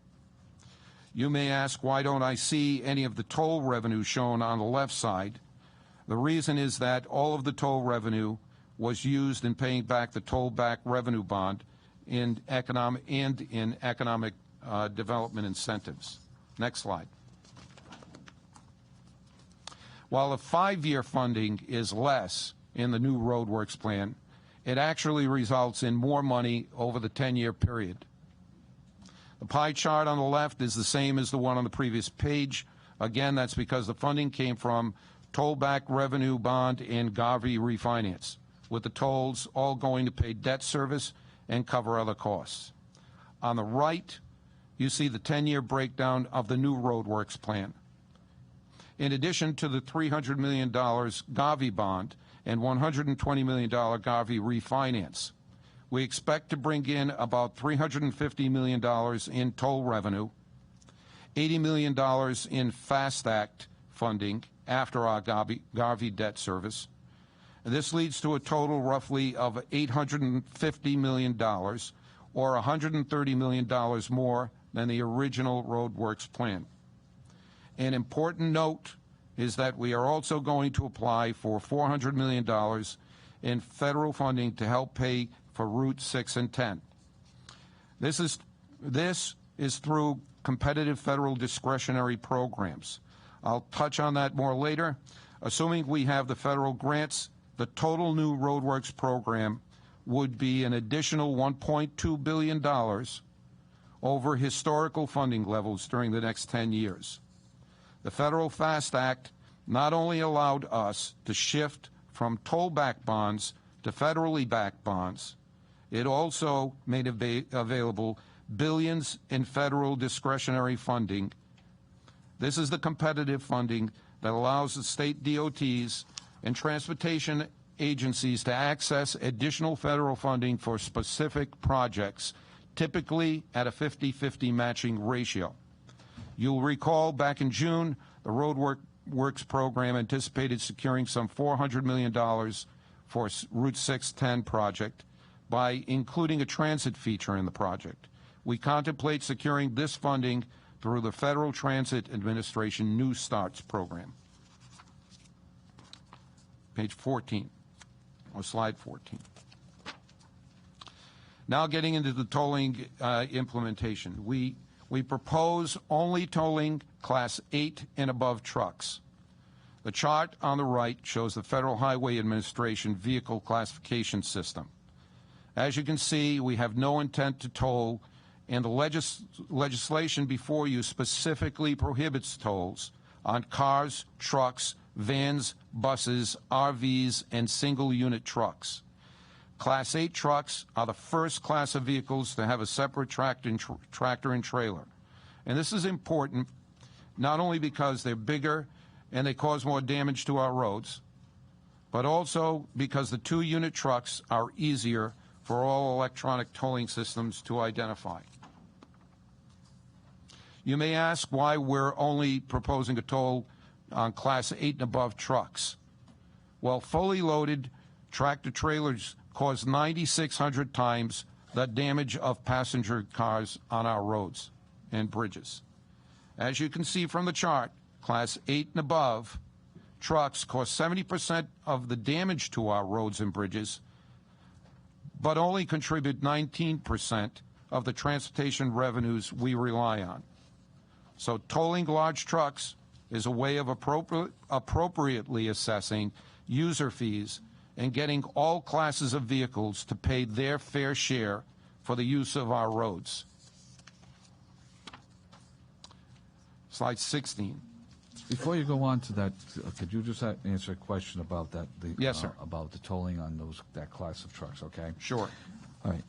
You may ask, why don't I see any of the toll revenue shown on the left side? The reason is that all of the toll revenue was used in paying back the toll-back revenue bond in economic development incentives. Next slide. While the 5-year funding is less in the new RhodeWorks plan, it actually results in more money over the 10-year period. The pie chart on the left is the same as the one on the previous page. Again, that's because the funding came from toll-back revenue bond and Gavi refinance, with the tolls all going to pay debt service and cover other costs. On the right, you see the 10-year breakdown of the new RhodeWorks plan. In addition to the $300 million Gavi bond and $120 million Gavi refinance, we expect to bring in about $350 million in toll revenue, $80 million in FAST Act funding after our Gavi debt service. And this leads to a total roughly of $850 million, or $130 million more than the original RhodeWorks plan. An important note is that we are also going to apply for $400 million in federal funding to help pay for Route 6 and 10. This is through competitive federal discretionary programs. I'll touch on that more later. Assuming we have the federal grants, the total new RhodeWorks program would be an additional $1.2 billion over historical funding levels during the next 10 years. The Federal FAST Act not only allowed us to shift from toll-back bonds to federally backed bonds, it also made available billions in federal discretionary funding. This is the competitive funding that allows the state DOTs and transportation agencies to access additional federal funding for specific projects, typically at a 50-50 matching ratio. You'll recall back in June, the RhodeWorks program anticipated securing some $400 million for Route 610 project by including a transit feature in the project. We contemplate securing this funding through the Federal Transit Administration New Starts program. Page 14, or slide 14. Now getting into the tolling implementation. We propose only tolling Class 8 and above trucks. The chart on the right shows the Federal Highway Administration vehicle classification system. As you can see, we have no intent to toll, and the legislation before you specifically prohibits tolls on cars, trucks, vans, buses, RVs, and single-unit trucks. Class 8 trucks are the first class of vehicles to have a separate tractor and trailer. And this is important not only because they're bigger and they cause more damage to our roads, but also because the 2-unit trucks are easier for all electronic tolling systems to identify. You may ask why we're only proposing a toll on Class 8 and above trucks. Well, fully loaded tractor trailers cause 9,600 times the damage of passenger cars on our roads and bridges. As you can see from the chart, Class 8 and above trucks cause 70% of the damage to our roads and bridges, but only contribute 19% of the transportation revenues we rely on. So tolling large trucks is a way of appropriately assessing user fees and getting all classes of vehicles to pay their fair share for the use of our roads. Slide 16. Before you go on to that, could you just answer a question about that? Yes, sir. About the tolling on that class of trucks, okay? Sure. All right.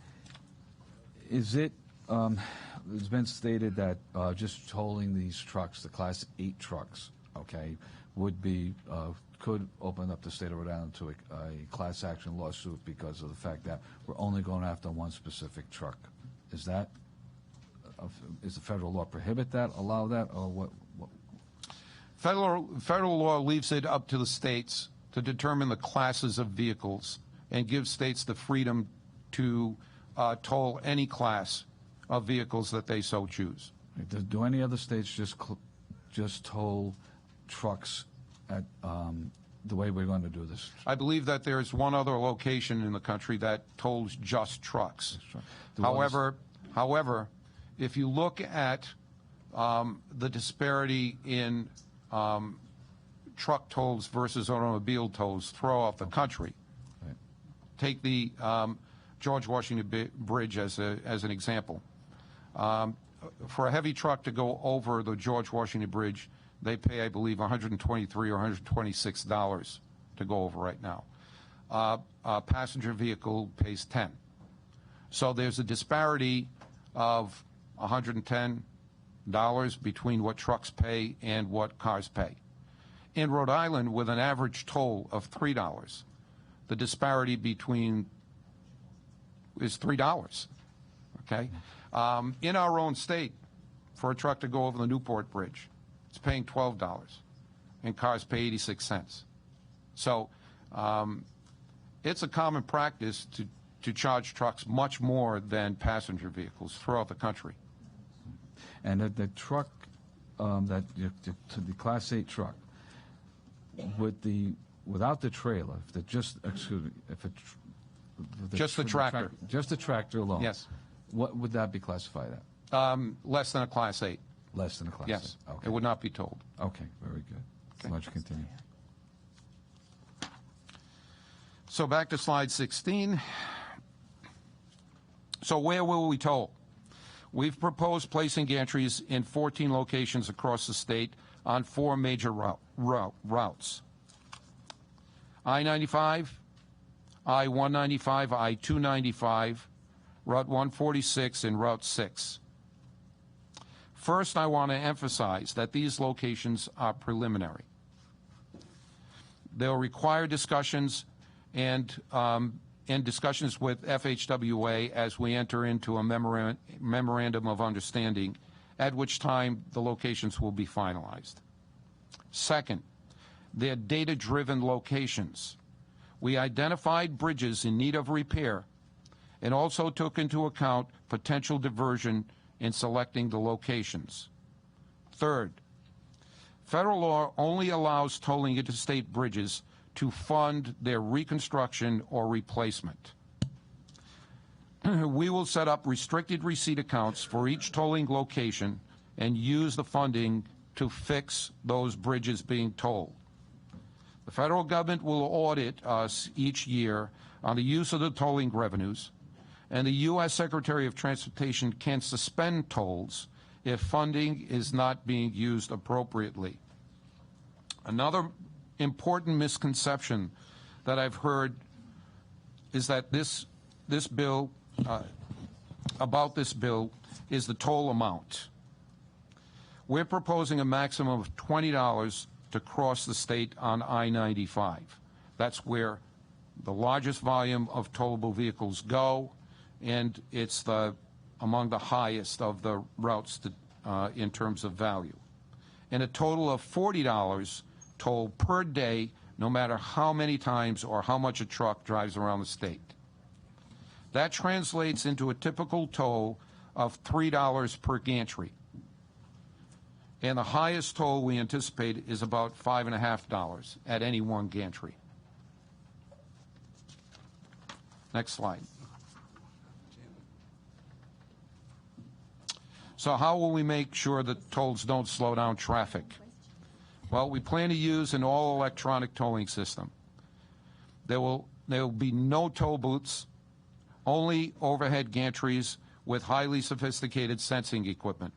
Is it, it's been stated that just tolling these trucks, the Class 8 trucks, okay, would be, could open up the state of Rhode Island to a class action lawsuit because of the fact that we're only going after one specific truck. Is that, is the federal law prohibit that, allow that, or what? Federal law leaves it up to the states to determine the classes of vehicles and gives states the freedom to toll any class of vehicles that they so choose. Do any other states just toll trucks at the way we're going to do this? I believe that there's one other location in the country that tolls just trucks. However, if you look at the disparity in truck tolls versus automobile tolls throughout the country, right. Take the George Washington Bridge as an example. For a heavy truck to go over the George Washington Bridge, they pay, I believe, $123 or $126 to go over right now. A passenger vehicle pays $10. So there's a disparity of $110 between what trucks pay and what cars pay. In Rhode Island, with an average toll of $3, the disparity between is $3. Okay, in our own state, for a truck to go over the Newport Bridge, it's paying $12, and cars pay 86 cents. So it's a common practice to charge trucks much more than passenger vehicles throughout the country. And the truck, the Class 8 truck, without the trailer, if the just the tractor, just the tractor alone, yes, what would that be classified at? Less than a Class 8. Less than a Class 8. Yes, okay. It would not be tolled. Okay, very good. Okay. Why don't you continue? So back to slide 16. So where will we toll? We've proposed placing gantries in 14 locations across the state on 4 major routes. I-95, I-195, I-295, Route 146, and Route 6. First, I want to emphasize that these locations are preliminary. They'll require discussions and discussions with FHWA as we enter into a memorandum of understanding, at which time the locations will be finalized. Second, they're data-driven locations. We identified bridges in need of repair and also took into account potential diversion in selecting the locations. Third, federal law only allows tolling interstate bridges to fund their reconstruction or replacement. We will set up restricted receipt accounts for each tolling location and use the funding to fix those bridges being tolled. The federal government will audit us each year on the use of the tolling revenues, and the U.S. Secretary of Transportation can suspend tolls if funding is not being used appropriately. Another important misconception that I've heard is that this bill, about this bill, is the toll amount. We're proposing a maximum of $20 to cross the state on I-95. That's where the largest volume of tollable vehicles go, and it's among the highest of the routes in terms of value. And a total of $40 toll per day, no matter how many times or how much a truck drives around the state. That translates into a typical toll of $3 per gantry. And the highest toll we anticipate is about $5.50 at any one gantry. Next slide. So how will we make sure that tolls don't slow down traffic? Well, we plan to use an all-electronic tolling system. There will be no toll booths, only overhead gantries with highly sophisticated sensing equipment.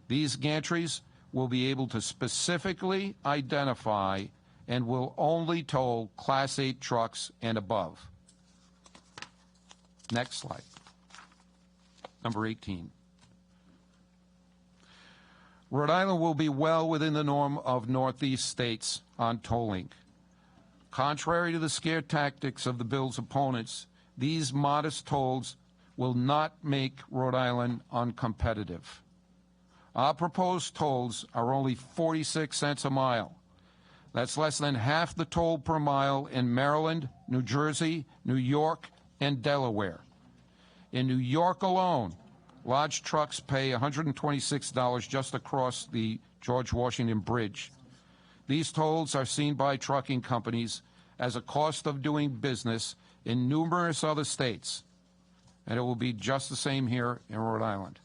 These gantries will be able to specifically identify and will only toll Class 8 trucks and above. Next slide. Number 18. Rhode Island will be well within the norm of Northeast states on tolling. Contrary to the scare tactics of the bill's opponents, these modest tolls will not make Rhode Island uncompetitive. Our proposed tolls are only 46 cents a mile. That's less than half the toll per mile in Maryland, New Jersey, New York, and Delaware. In New York alone, large trucks pay $126 just across the George Washington Bridge. These tolls are seen by trucking companies as a cost of doing business in numerous other states, and it will be just the same here in Rhode Island.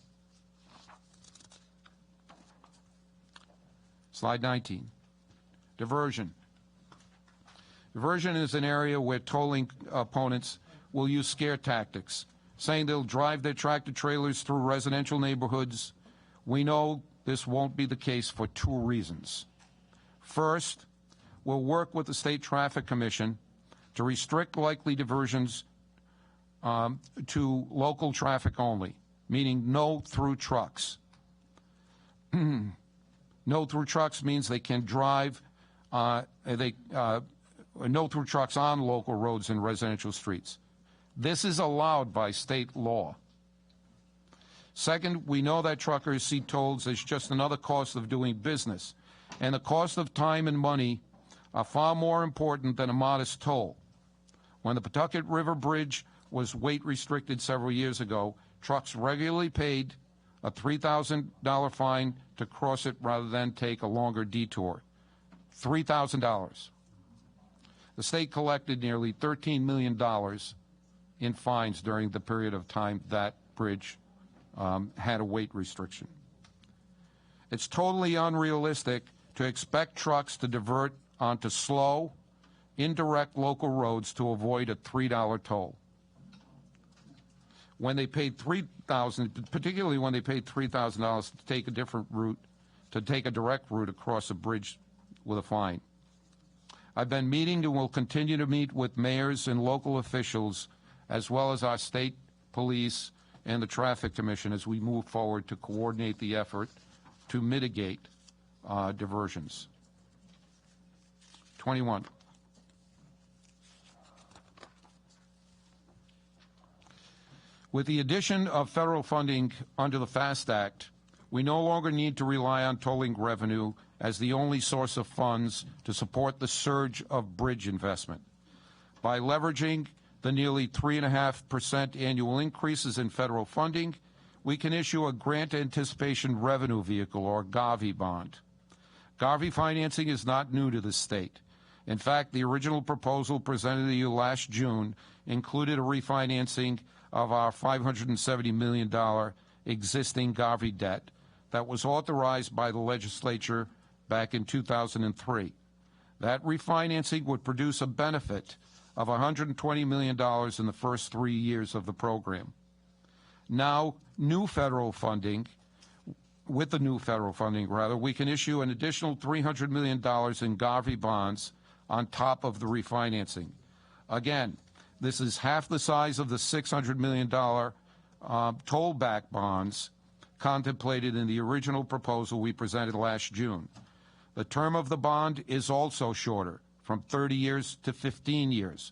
Slide 19. Diversion. Diversion is an area where tolling opponents will use scare tactics, saying they'll drive their tractor-trailers through residential neighborhoods. We know this won't be the case for two reasons. First, we'll work with the State Traffic Commission to restrict likely diversions to local traffic only, meaning no through trucks. No through trucks means they can drive, no through trucks on local roads and residential streets. This is allowed by state law. Second, we know that truckers see tolls as just another cost of doing business, and the cost of time and money are far more important than a modest toll. When the Pawtucket River Bridge was weight restricted several years ago, trucks regularly paid a $3,000 fine to cross it rather than take a longer detour. $3,000. The state collected nearly $13 million in fines during the period of time that bridge had a weight restriction. It's totally unrealistic to expect trucks to divert onto slow, indirect local roads to avoid a $3 toll. When they paid particularly when they paid $3,000 to take a different route, to take a direct route across a bridge with a fine. I've been meeting and will continue to meet with mayors and local officials, as well as our state police and the Traffic Commission as we move forward to coordinate the effort to mitigate diversions. 21. With the addition of federal funding under the FAST Act, we no longer need to rely on tolling revenue as the only source of funds to support the surge of bridge investment. By leveraging the nearly 3.5% annual increases in federal funding, we can issue a grant anticipation revenue vehicle, or GAVI bond. GAVI financing is not new to the state. In fact, the original proposal presented to you last June included a refinancing of our $570 million existing GAVI debt that was authorized by the legislature back in 2003. That refinancing would produce a benefit of $120 million in the first 3 years of the program. Now, with the new federal funding, we can issue an additional $300 million in GAVI bonds on top of the refinancing. Again, this is half the size of the $600 million tollback bonds contemplated in the original proposal we presented last June. The term of the bond is also shorter, from 30 years to 15 years,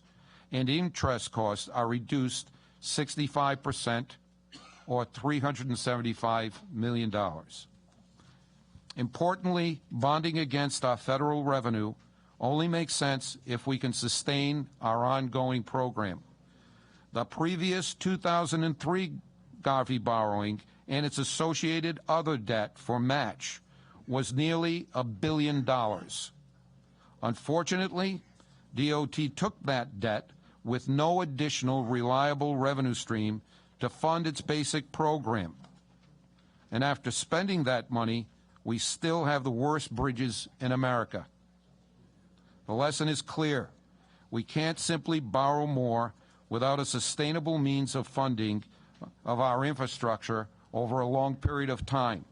and interest costs are reduced 65%, or $375 million. Importantly, bonding against our federal revenue only makes sense if we can sustain our ongoing program. The previous 2003 Garvey borrowing and its associated other debt for match was nearly $1 billion. Unfortunately, DOT took that debt with no additional reliable revenue stream to fund its basic program. And after spending that money, we still have the worst bridges in America. The lesson is clear. We can't simply borrow more without a sustainable means of funding of our infrastructure over a long period of time.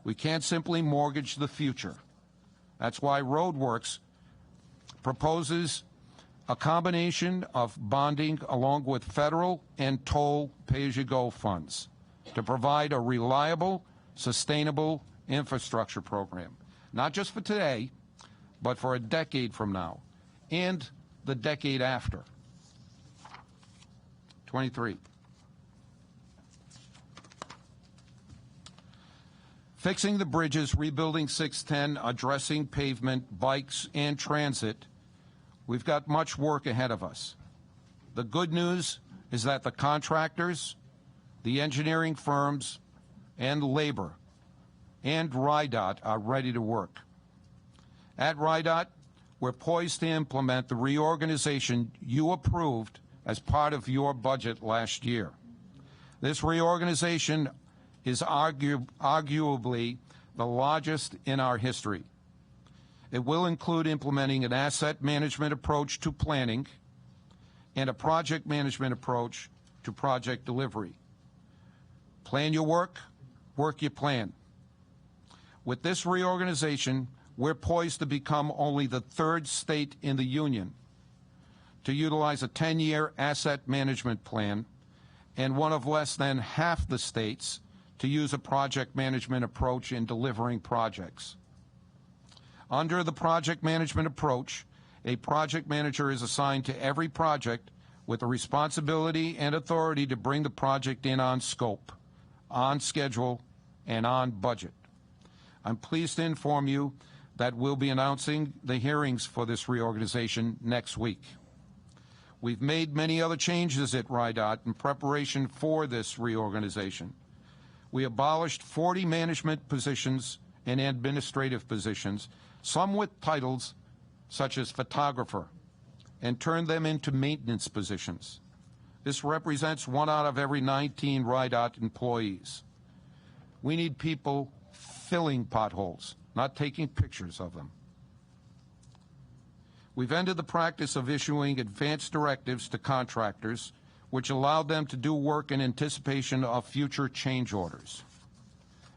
We can't simply mortgage the future. That's why RhodeWorks proposes a combination of bonding along with federal and toll pay-as-you-go funds to provide a reliable, sustainable infrastructure program, not just for today, but for a decade from now and the decade after. 23. Fixing the bridges, rebuilding 610, addressing pavement, bikes, and transit. We've got much work ahead of us. The good news is that the contractors, the engineering firms, and labor, and RIDOT are ready to work. At RIDOT, we're poised to implement the reorganization you approved as part of your budget last year. This reorganization is arguably the largest in our history. It will include implementing an asset management approach to planning and a project management approach to project delivery. Plan your work, work your plan. With this reorganization, we're poised to become only the third state in the union to utilize a 10-year asset management plan and one of less than half the states to use a project management approach in delivering projects. Under the project management approach, a project manager is assigned to every project with the responsibility and authority to bring the project in on scope, on schedule, and on budget. I'm pleased to inform you that we'll be announcing the hearings for this reorganization next week. We've made many other changes at RIDOT in preparation for this reorganization. We abolished 40 management positions and administrative positions, some with titles such as photographer, and turned them into maintenance positions. This represents 1 out of every 19 RIDOT employees. We need people filling potholes, not taking pictures of them. We've ended the practice of issuing advance directives to contractors, which allowed them to do work in anticipation of future change orders.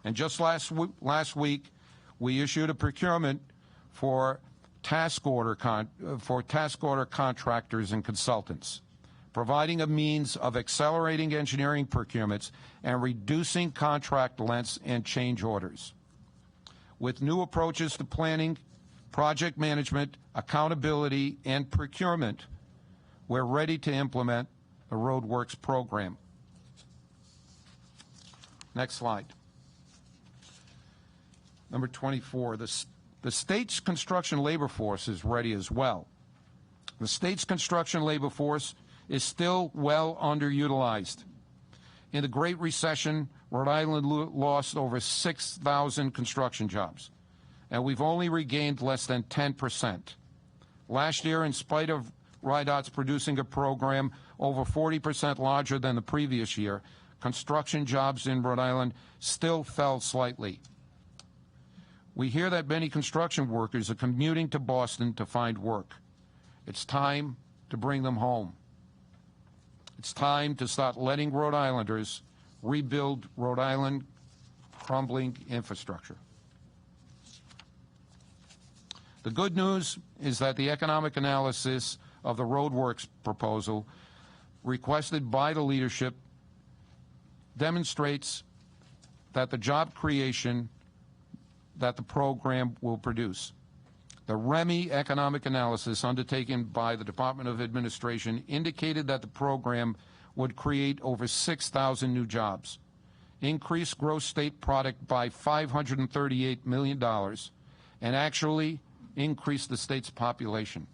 And just last week, we issued a procurement for task order contractors and consultants, providing a means of accelerating engineering procurements and reducing contract lengths and change orders. With new approaches to planning, project management, accountability, and procurement, we're ready to implement the RhodeWorks program. Next slide. Number 24, the state's construction labor force is ready as well. The state's construction labor force is still well underutilized. In the Great Recession, Rhode Island lost over 6,000 construction jobs, and we've only regained less than 10%. Last year, in spite of RIDOT's producing a program over 40% larger than the previous year, construction jobs in Rhode Island still fell slightly. We hear that many construction workers are commuting to Boston to find work. It's time to bring them home. It's time to start letting Rhode Islanders rebuild Rhode Island crumbling infrastructure. The good news is that the economic analysis of the RhodeWorks proposal requested by the leadership demonstrates that the job creation that the program will produce. The REMI economic analysis undertaken by the Department of Administration indicated that the program would create over 6,000 new jobs, increase gross state product by $538 million, and actually increase the state's population.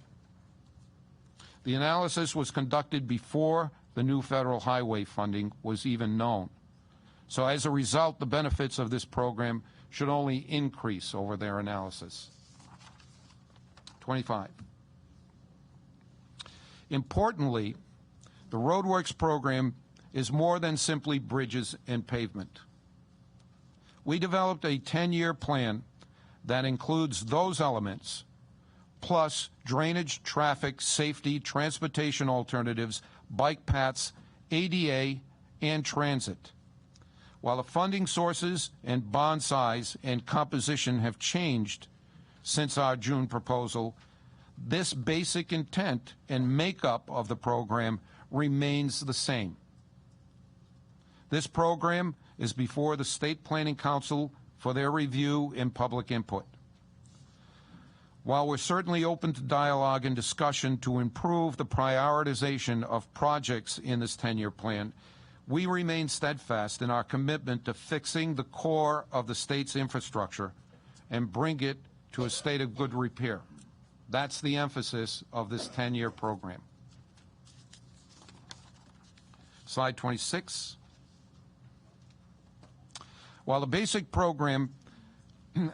The analysis was conducted before the new federal highway funding was even known. So as a result, the benefits of this program should only increase over their analysis. 25. Importantly, the RhodeWorks program is more than simply bridges and pavement. We developed a 10-year plan that includes those elements, plus drainage, traffic, safety, transportation alternatives, bike paths, ADA, and transit. While the funding sources and bond size and composition have changed since our June proposal, this basic intent and makeup of the program remains the same. This program is before the State Planning Council for their review and public input. While we're certainly open to dialogue and discussion to improve the prioritization of projects in this 10-year plan, we remain steadfast in our commitment to fixing the core of the state's infrastructure and bring it to a state of good repair. That's the emphasis of this 10-year program. Slide 26. While the basic program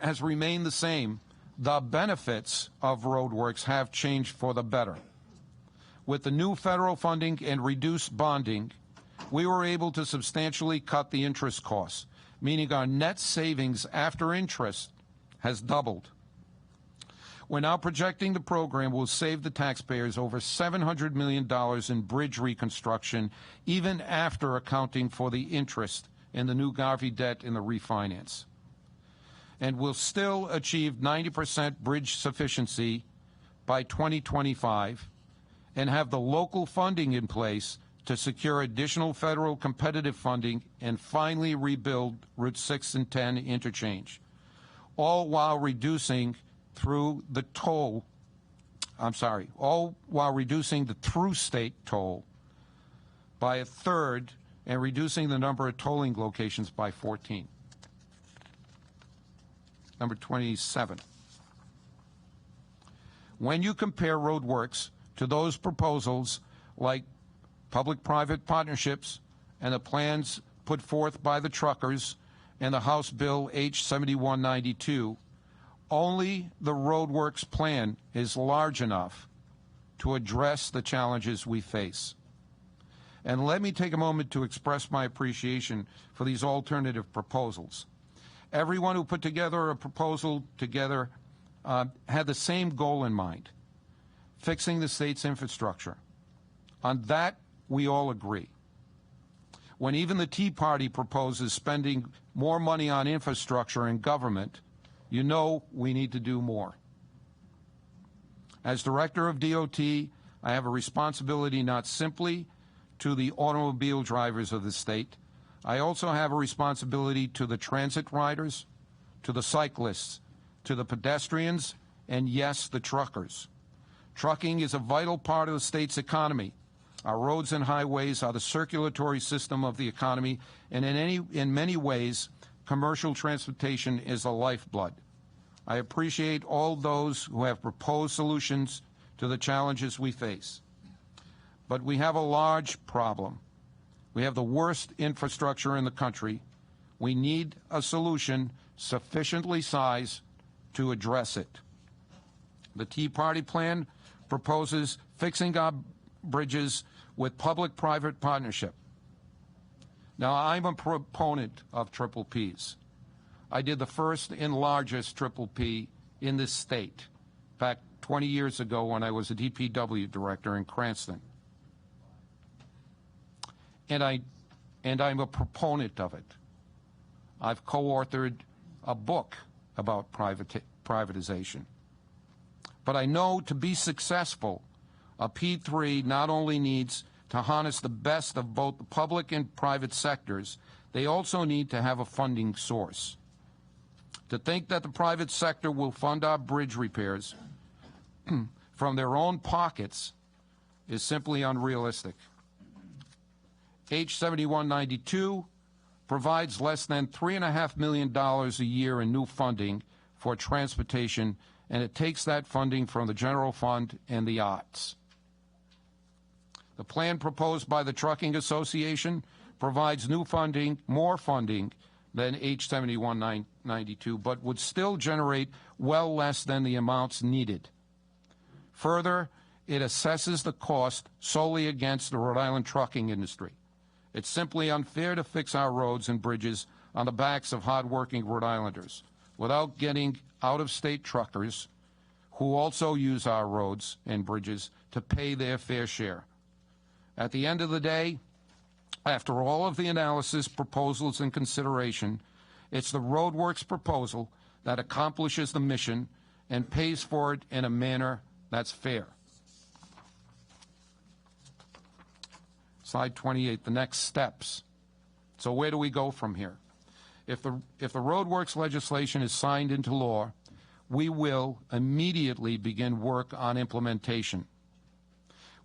has remained the same, the benefits of RhodeWorks have changed for the better. With the new federal funding and reduced bonding, we were able to substantially cut the interest costs, meaning our net savings after interest has doubled. We're now projecting the program will save the taxpayers over $700 million in bridge reconstruction, even after accounting for the interest in the new Garvey debt in the refinance. And will still achieve 90% bridge sufficiency by 2025 and have the local funding in place to secure additional federal competitive funding and finally rebuild Route 6 and 10 interchange, all while reducing the through state toll by a third and reducing the number of tolling locations by 14. Number 27. When you compare RhodeWorks to those proposals like public-private partnerships and the plans put forth by the truckers and the House Bill H-7192, only the RhodeWorks plan is large enough to address the challenges we face. And let me take a moment to express my appreciation for these alternative proposals. Everyone who put together a proposal had the same goal in mind, fixing the state's infrastructure. On that, we all agree. When even the Tea Party proposes spending more money on infrastructure and government, you know we need to do more. As director of DOT, I have a responsibility not simply to the automobile drivers of the state. I also have a responsibility to the transit riders, to the cyclists, to the pedestrians, and yes, the truckers. Trucking is a vital part of the state's economy. Our roads and highways are the circulatory system of the economy, and in many ways, commercial transportation is the lifeblood. I appreciate all those who have proposed solutions to the challenges we face. But we have a large problem. We have the worst infrastructure in the country. We need a solution sufficiently sized to address it. The Tea Party plan proposes fixing our bridges with public-private partnership. Now, I'm a proponent of triple Ps. I did the first and largest triple P in this state back 20 years ago when I was a DPW director in Cranston. And I'm a proponent of it. I've co-authored a book about privatization. But I know to be successful, a P3 not only needs to harness the best of both the public and private sectors, they also need to have a funding source. To think that the private sector will fund our bridge repairs from their own pockets is simply unrealistic. H 7192 provides less than $3.5 million a year in new funding for transportation, and it takes that funding from the general fund and the arts. The plan proposed by the Trucking Association provides new funding, more funding than H 7192, but would still generate well less than the amounts needed. Further, it assesses the cost solely against the Rhode Island trucking industry. It's simply unfair to fix our roads and bridges on the backs of hardworking Rhode Islanders without getting out-of-state truckers who also use our roads and bridges to pay their fair share. At the end of the day, after all of the analysis, proposals, and consideration, it's the RhodeWorks proposal that accomplishes the mission and pays for it in a manner that's fair. Slide 28, the next steps. So where do we go from here? If the RhodeWorks legislation is signed into law, we will immediately begin work on implementation.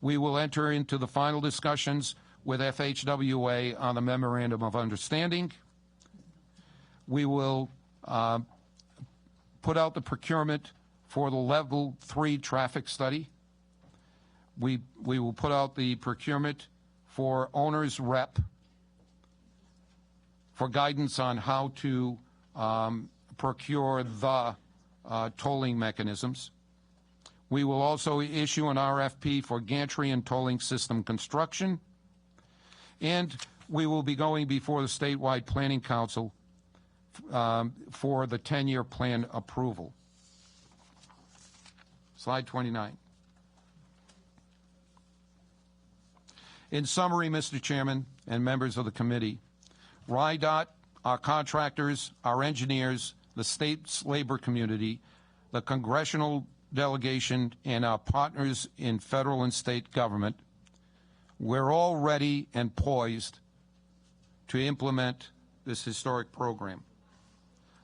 We will enter into the final discussions with FHWA on the Memorandum of Understanding. We will put out the procurement for the Level 3 traffic study. We will put out the procurement for owner's rep for guidance on how to procure the tolling mechanisms. We will also issue an RFP for gantry and tolling system construction. And we will be going before the statewide planning council for the 10-year plan approval. Slide 29. In summary, Mr. Chairman and members of the committee, RIDOT, our contractors, our engineers, the state's labor community, the congressional delegation, and our partners in federal and state government, we're all ready and poised to implement this historic program.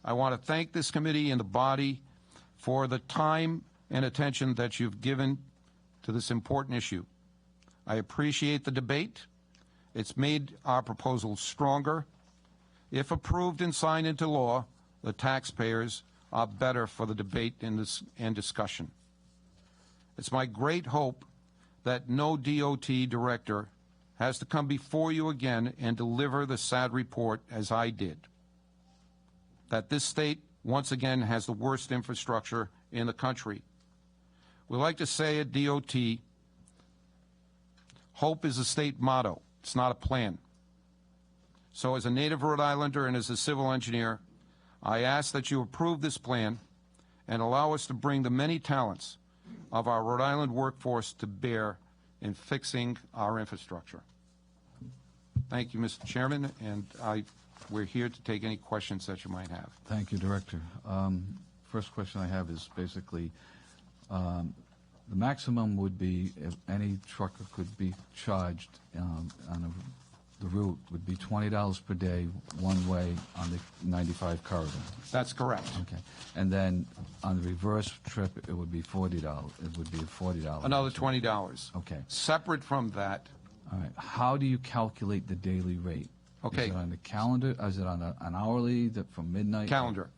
I want to thank this committee and the body for the time and attention that you've given to this important issue. I appreciate the debate. It's made our proposal stronger. If approved and signed into law, the taxpayers are better for the debate and discussion. It's my great hope that no DOT director has to come before you again and deliver the sad report as I did, that this state once again has the worst infrastructure in the country. We like to say at DOT, hope is a state motto. It's not a plan. So as a native Rhode Islander and as a civil engineer, I ask that you approve this plan and allow us to bring the many talents of our Rhode Island workforce to bear in fixing our infrastructure. Thank you, Mr. Chairman, and we're here to take any questions that you might have. Thank you, Director. First question I have is basically the maximum would be if any trucker could be charged on the route would be $20 per day one way on the 95 corridor. That's correct. Okay. And then on the reverse trip, it would be $40. It would be $40. Another $20. Okay. Separate from that. All right. How do you calculate the daily rate? Okay. Is it on the calendar? Is it on an hourly from midnight? Calendar.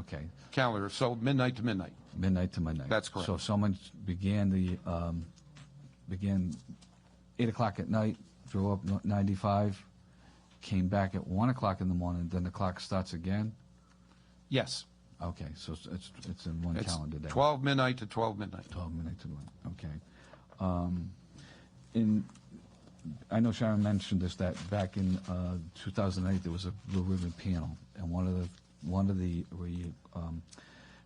Okay. Calendar. So midnight to midnight. Midnight to midnight. That's correct. So if someone began 8 o'clock at night, drove up 95, came back at 1 o'clock in the morning, then the clock starts again? Yes. Okay, so it's in one calendar day. 12 midnight to 12 midnight. 12 midnight to midnight, okay. I know Sharon mentioned this, that back in 2008 there was a Blue Ribbon panel, and one of the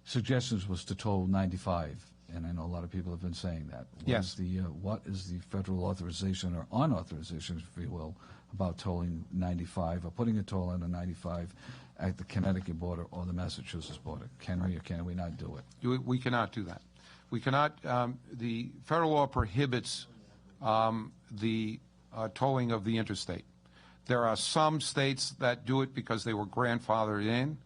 suggestions was to toll 95. And I know a lot of people have been saying that. Yes. What is the federal authorization or unauthorization, if you will, about tolling 95 or putting a toll on the 95 at the Connecticut border or the Massachusetts border? Can we or can we not do it? We cannot do that. We cannot, the federal law prohibits the tolling of the interstate. There are some states that do it because they were grandfathered in.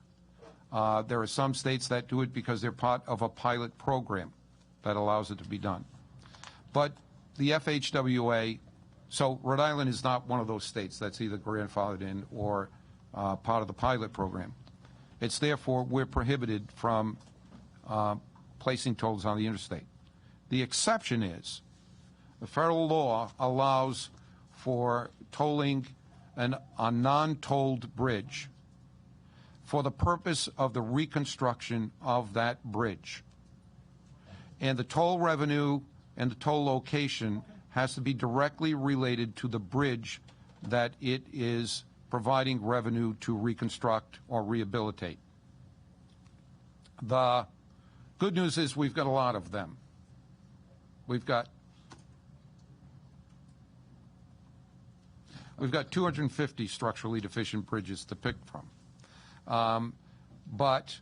There are some states that do it because they're part of a pilot program that allows it to be done. But the FHWA, so Rhode Island is not one of those states that's either grandfathered in or part of the pilot program. It's therefore, we're prohibited from placing tolls on the interstate. The exception is the federal law allows for tolling a non-tolled bridge for the purpose of the reconstruction of that bridge. And the toll revenue and the toll location has to be directly related to the bridge that it is providing revenue to reconstruct or rehabilitate. The good news is we've got a lot of them. We've got 250 structurally deficient bridges to pick from. But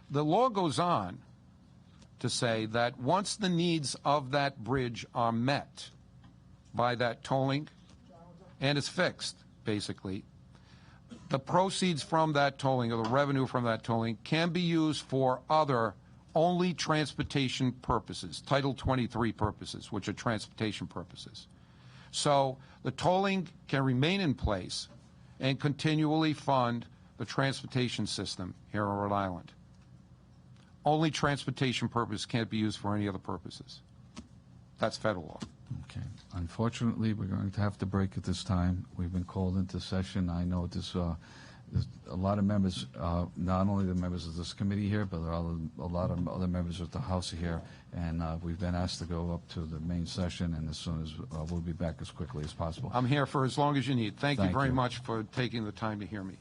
the law goes on to say that once the needs of that bridge are met by that tolling, and it's fixed, basically, the proceeds from that tolling or the revenue from that tolling can be used for other only transportation purposes, Title 23 purposes, which are transportation purposes. So the tolling can remain in place and continually fund the transportation system here in Rhode Island. Only transportation purpose can't be used for any other purposes. That's federal law. Okay. Unfortunately, we're going to have to break at this time. We've been called into session. I know there's a lot of members, not only the members of this committee here, but there are a lot of other members of the House here, and we've been asked to go up to the main session, and as soon as we'll be back as quickly as possible. I'm here for as long as you need. Thank you very much for taking the time to hear me.